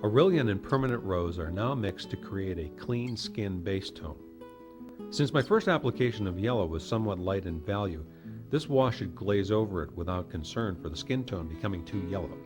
Aurelian and permanent rose are now mixed to create a clean skin base tone. Since my first application of yellow was somewhat light in value, this wash should glaze over it without concern for the skin tone becoming too yellow.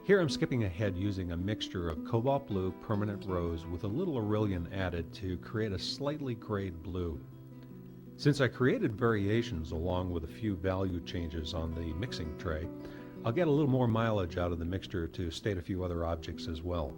Here I'm skipping ahead using a mixture of cobalt blue permanent rose with a little Aurelian added to create a slightly grayed blue. Since I created variations along with a few value changes on the mixing tray, I'll get a little more mileage out of the mixture to state a few other objects as well.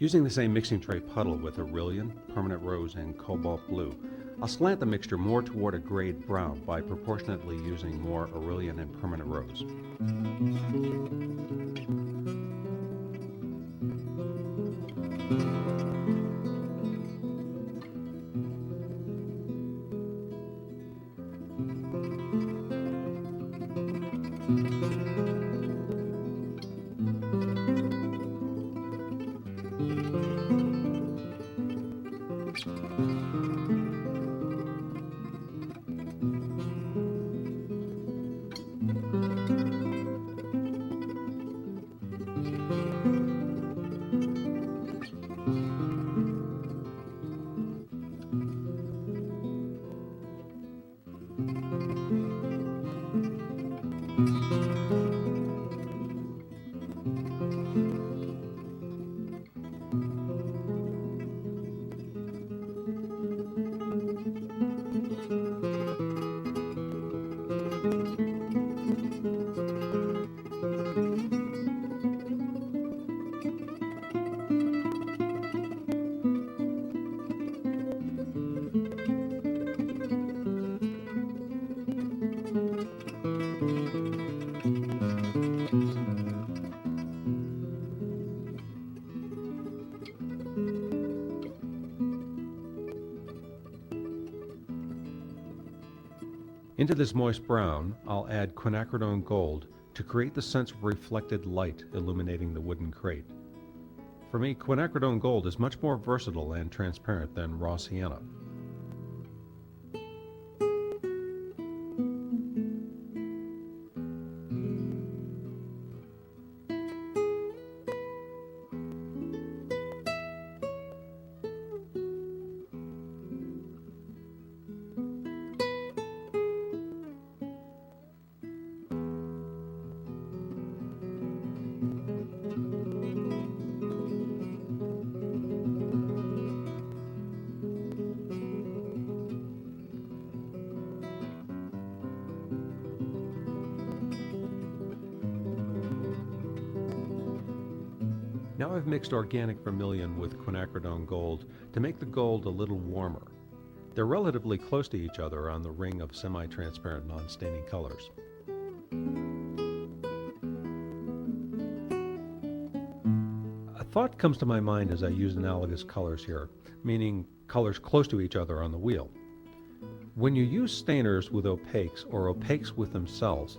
Using the same mixing tray puddle with Aurelian, Permanent Rose, and Cobalt Blue, I'll slant the mixture more toward a grayed brown by proportionately using more Aurelian and Permanent Rose. Into this moist brown, I'll add quinacridone gold to create the sense of reflected light illuminating the wooden crate. For me, quinacridone gold is much more versatile and transparent than raw sienna. Now I've mixed organic vermilion with quinacridone gold to make the gold a little warmer. They're relatively close to each other on the ring of semi-transparent non-staining colors. A thought comes to my mind as I use analogous colors here, meaning colors close to each other on the wheel. When you use stainers with opaques or opaques with themselves,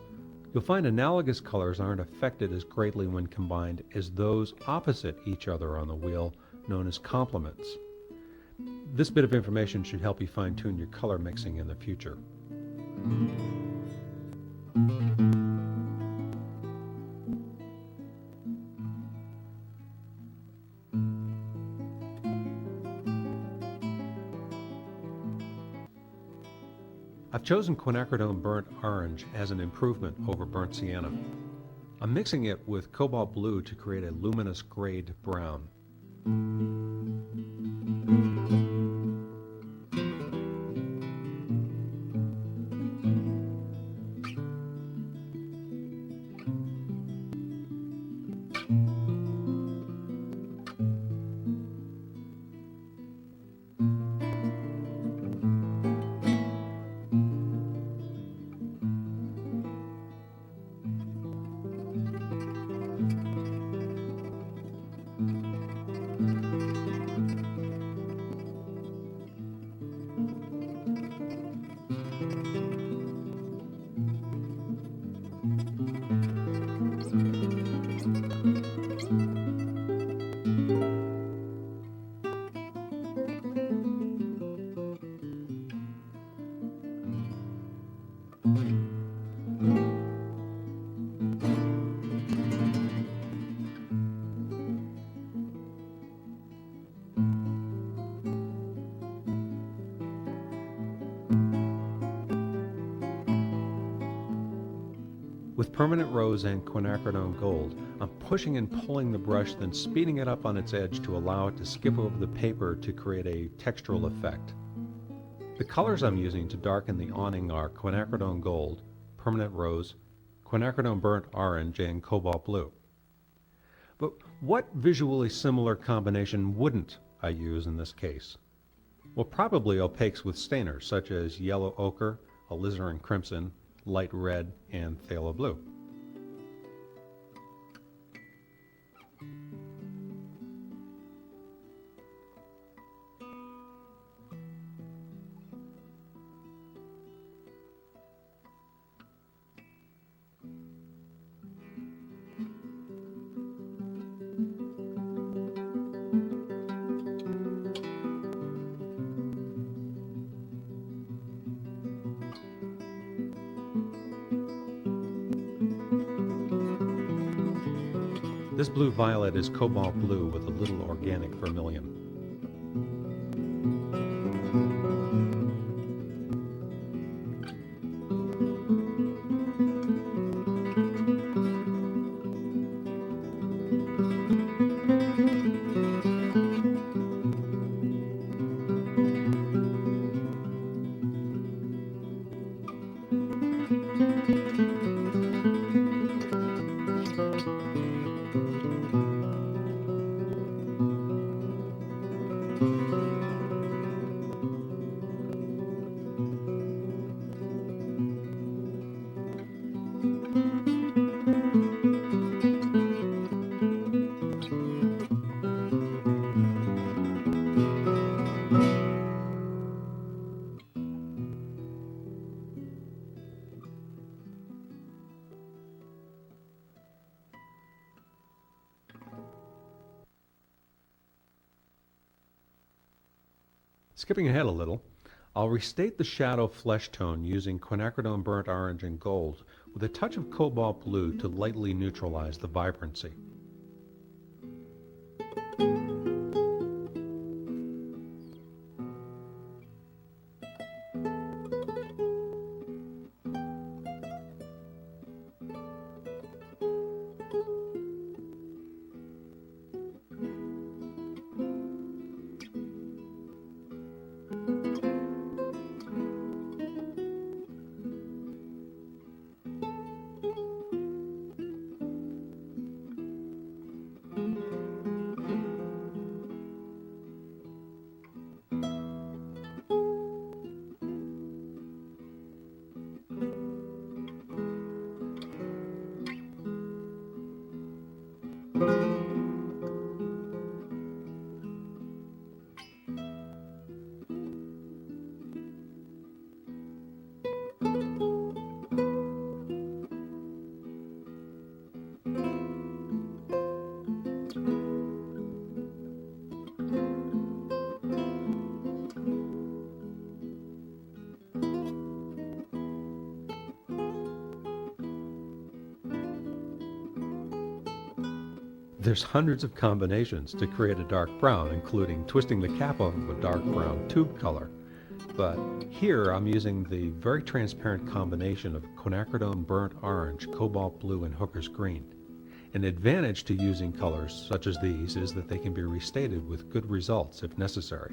you'll find analogous colors aren't affected as greatly when combined as those opposite each other on the wheel, known as complements. This bit of information should help you fine-tune your color mixing in the future. I've chosen quinacridone burnt orange as an improvement over burnt sienna. I'm mixing it with cobalt blue to create a luminous grayed brown. With permanent rose and quinacridone gold, I'm pushing and pulling the brush, then speeding it up on its edge to allow it to skip over the paper to create a textural effect. The colors I'm using to darken the awning are quinacridone gold, permanent rose, quinacridone burnt orange, and cobalt blue. But What visually similar combination wouldn't I use in this case? Well, probably opaques with stainers such as yellow ochre, alizarin crimson, light red, and phthalo blue. This blue violet is cobalt blue with a little organic vermilion. Skipping ahead a little, I'll restate the shadow flesh tone using quinacridone burnt orange and gold with a touch of cobalt blue to lightly neutralize the vibrancy. There's hundreds of combinations to create a dark brown, including twisting the cap of a dark brown tube color. But here I'm using the very transparent combination of quinacridone burnt orange, cobalt blue, and hooker's green. An advantage to using colors such as these is that they can be restated with good results if necessary.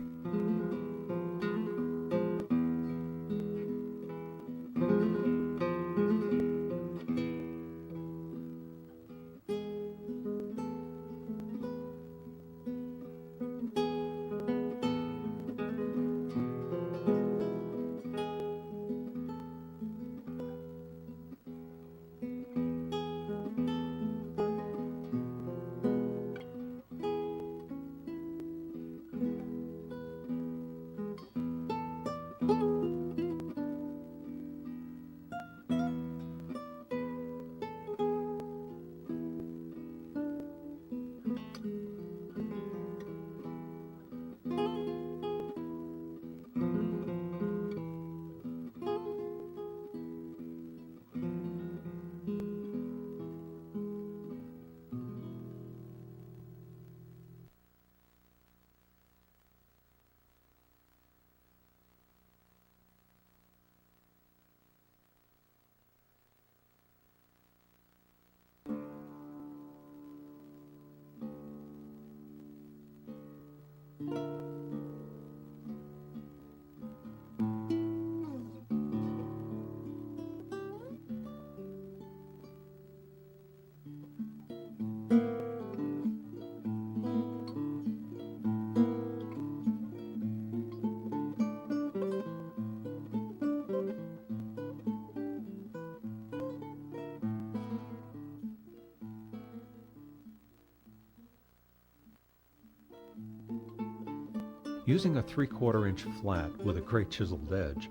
Using a 3/4 inch flat with a great chiseled edge,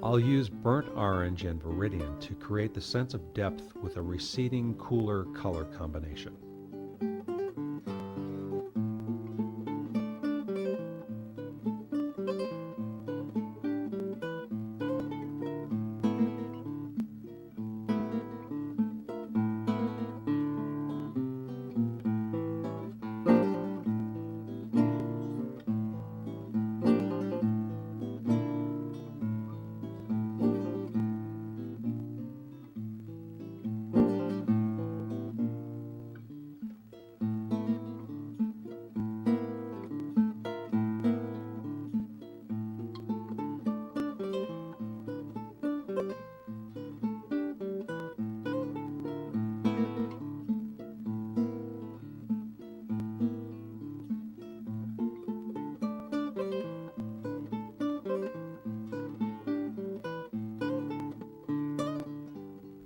I'll use burnt orange and viridian to create the sense of depth with a receding, cooler color combination.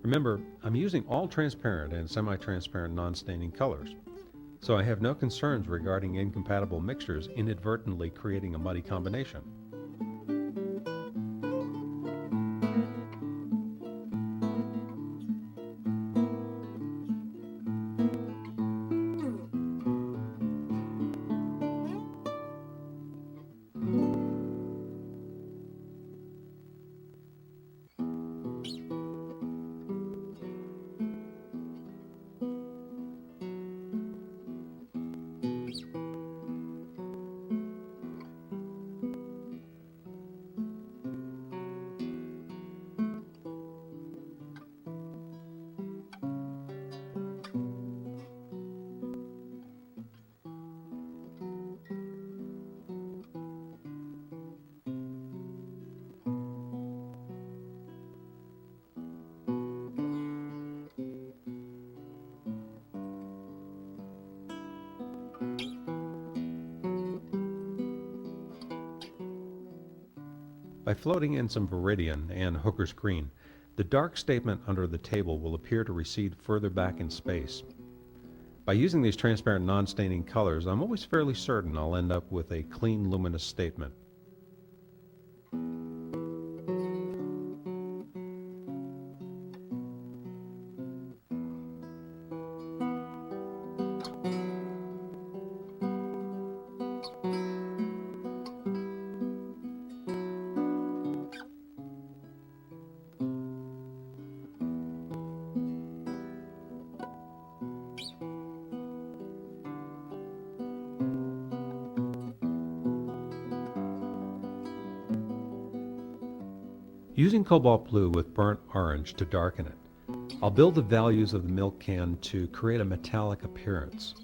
Remember, I'm using all transparent and semi-transparent non-staining colors, so I have no concerns regarding incompatible mixtures inadvertently creating a muddy combination. By floating in some viridian and Hooker's green, the dark statement under the table will appear to recede further back in space. By using these transparent non-staining colors, I'm always fairly certain I'll end up with a clean, luminous statement. Using cobalt blue with burnt orange to darken it, I'll build the values of the milk can to create a metallic appearance.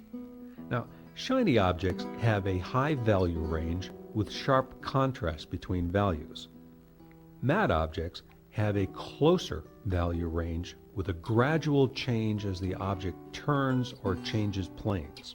Now, shiny objects have a high value range with sharp contrast between values. Matte objects have a closer value range with a gradual change as the object turns or changes planes.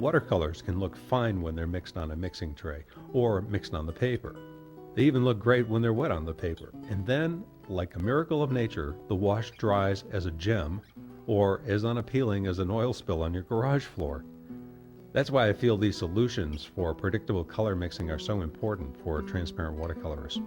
Watercolors can look fine when they're mixed on a mixing tray or mixed on the paper. They even look great when they're wet on the paper. And then, like a miracle of nature, the wash dries as a gem or as unappealing as an oil spill on your garage floor. That's why I feel these solutions for predictable color mixing are so important for transparent watercolors.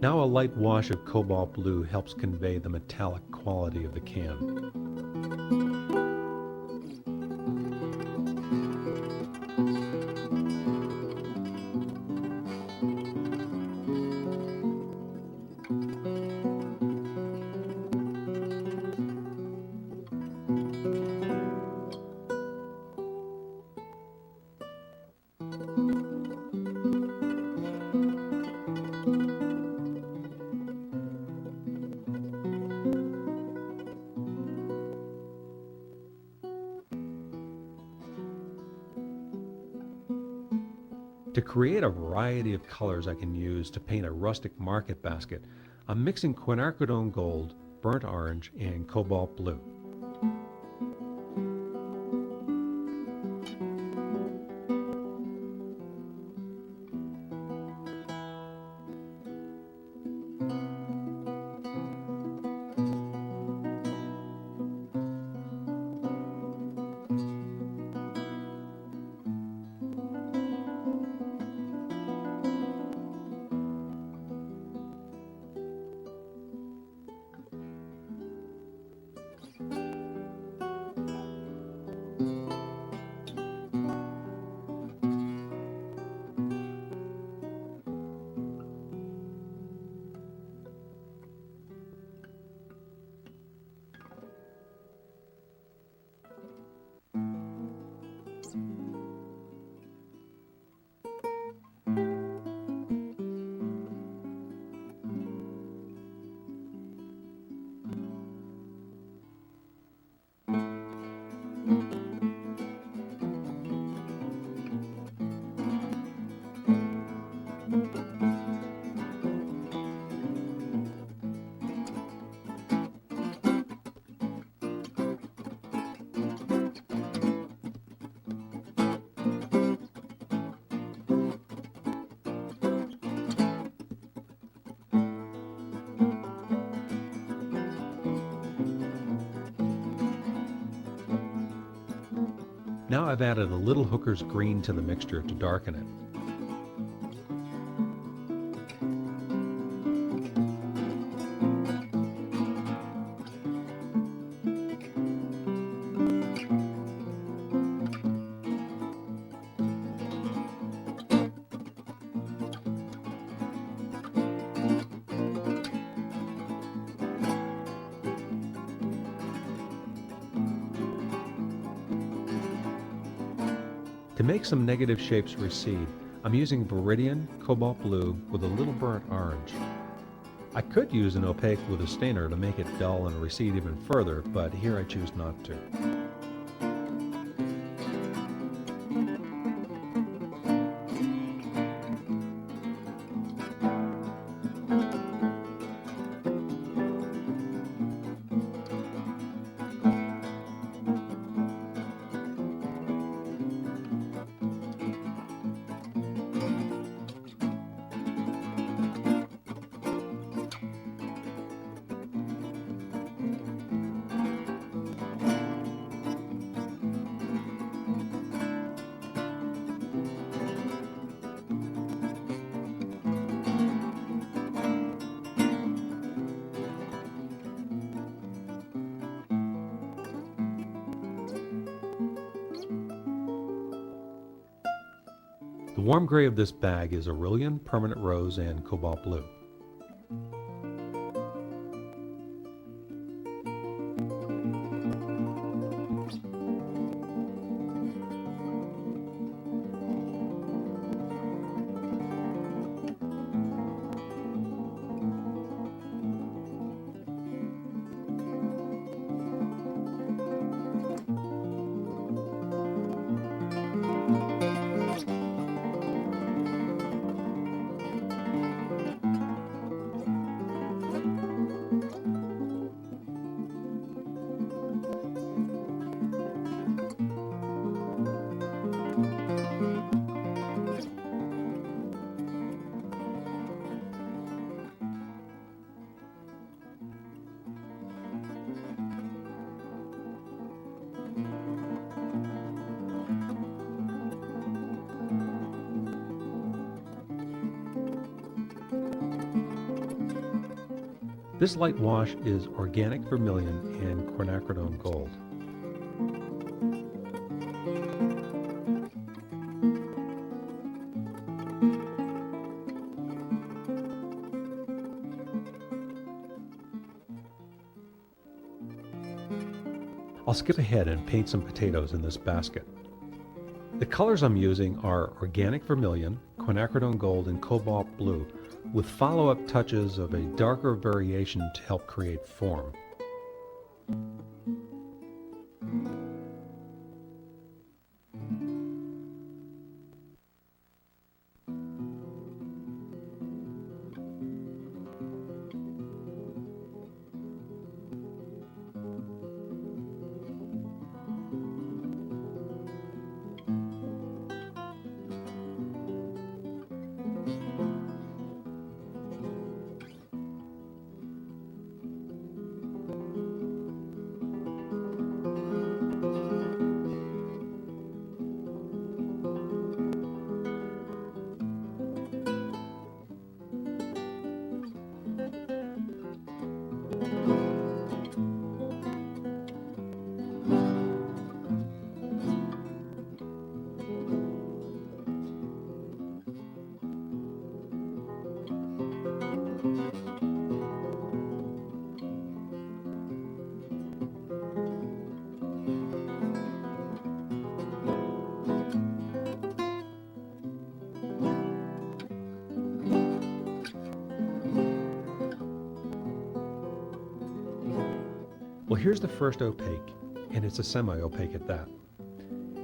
Now a light wash of cobalt blue helps convey the metallic quality of the can. To create a variety of colors I can use to paint a rustic market basket, I'm mixing quinacridone gold, burnt orange, and cobalt blue. Now I've added a little hooker's green to the mixture to darken it. To make some negative shapes recede, I'm using Viridian Cobalt Blue with a little burnt orange. I could use an opaque with a stainer to make it dull and recede even further, but here I choose not to. The warm gray of this bag is Aurelian, Permanent Rose, and Cobalt Blue. This light wash is organic vermilion and quinacridone gold. I'll skip ahead and paint some potatoes in this basket. The colors I'm using are organic vermilion, quinacridone gold, and cobalt blue, with follow-up touches of a darker variation to help create form. Well, here's the first opaque, and it's a semi-opaque at that.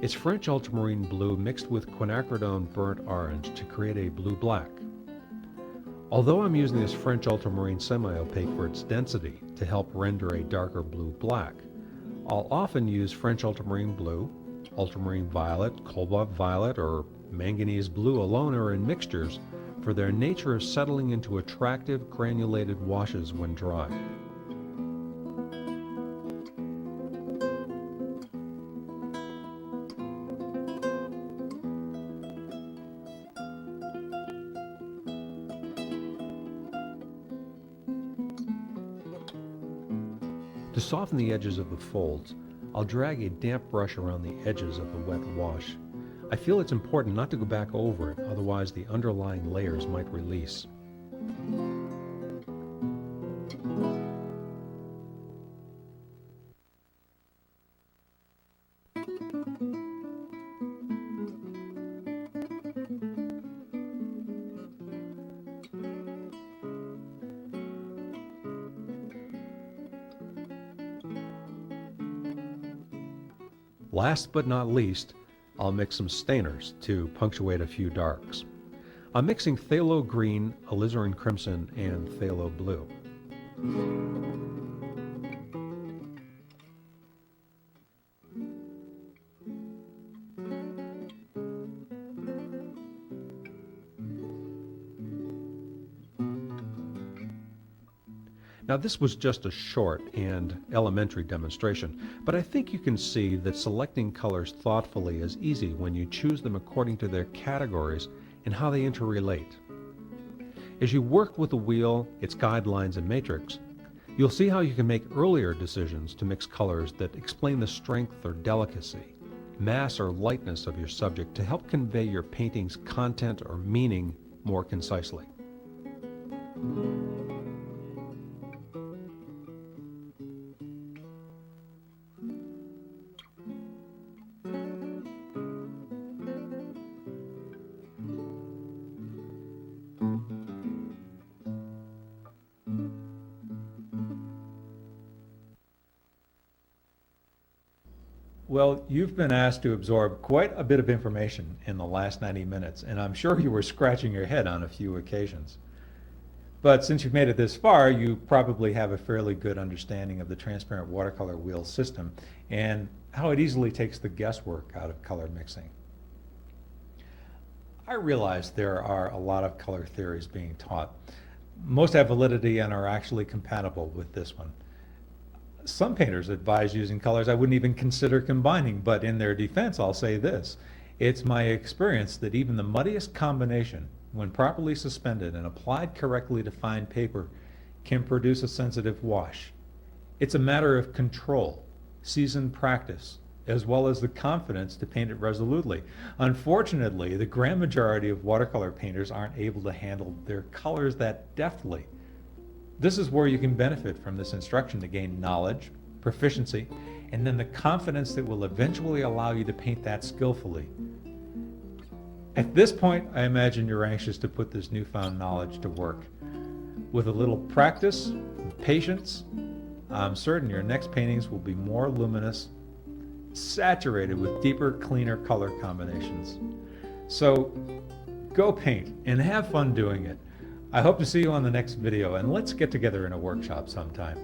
It's French ultramarine blue mixed with quinacridone burnt orange to create a blue-black. Although I'm using this French ultramarine semi-opaque for its density to help render a darker blue-black, I'll often use French ultramarine blue, ultramarine violet, cobalt violet, or manganese blue alone or in mixtures for their nature of settling into attractive granulated washes when dry. To soften the edges of the folds, I'll drag a damp brush around the edges of the wet wash. I feel it's important not to go back over it, otherwise the underlying layers might release. Last but not least, I'll mix some stainers to punctuate a few darks. I'm mixing phthalo green, alizarin crimson, and phthalo blue. Now this was just a short and elementary demonstration, but I think you can see that selecting colors thoughtfully is easy when you choose them according to their categories and how they interrelate. As you work with the wheel, its guidelines and matrix, you'll see how you can make earlier decisions to mix colors that explain the strength or delicacy, mass or lightness of your subject to help convey your painting's content or meaning more concisely. Well, you've been asked to absorb quite a bit of information in the last 90 minutes, and I'm sure you were scratching your head on a few occasions. But since you've made it this far, you probably have a fairly good understanding of the transparent watercolor wheel system and how it easily takes the guesswork out of color mixing. I realize there are a lot of color theories being taught. Most have validity and are actually compatible with this one. Some painters advise using colors I wouldn't even consider combining, but in their defense, I'll say this. It's my experience that even the muddiest combination, when properly suspended and applied correctly to fine paper, can produce a sensitive wash. It's a matter of control, seasoned practice, as well as the confidence to paint it resolutely. Unfortunately, the grand majority of watercolor painters aren't able to handle their colors that deftly. This is where you can benefit from this instruction to gain knowledge, proficiency, and then the confidence that will eventually allow you to paint that skillfully. At this point, I imagine you're anxious to put this newfound knowledge to work. With a little practice and patience, I'm certain your next paintings will be more luminous, saturated with deeper, cleaner color combinations. So go paint and have fun doing it. I hope to see you on the next video, and let's get together in a workshop sometime.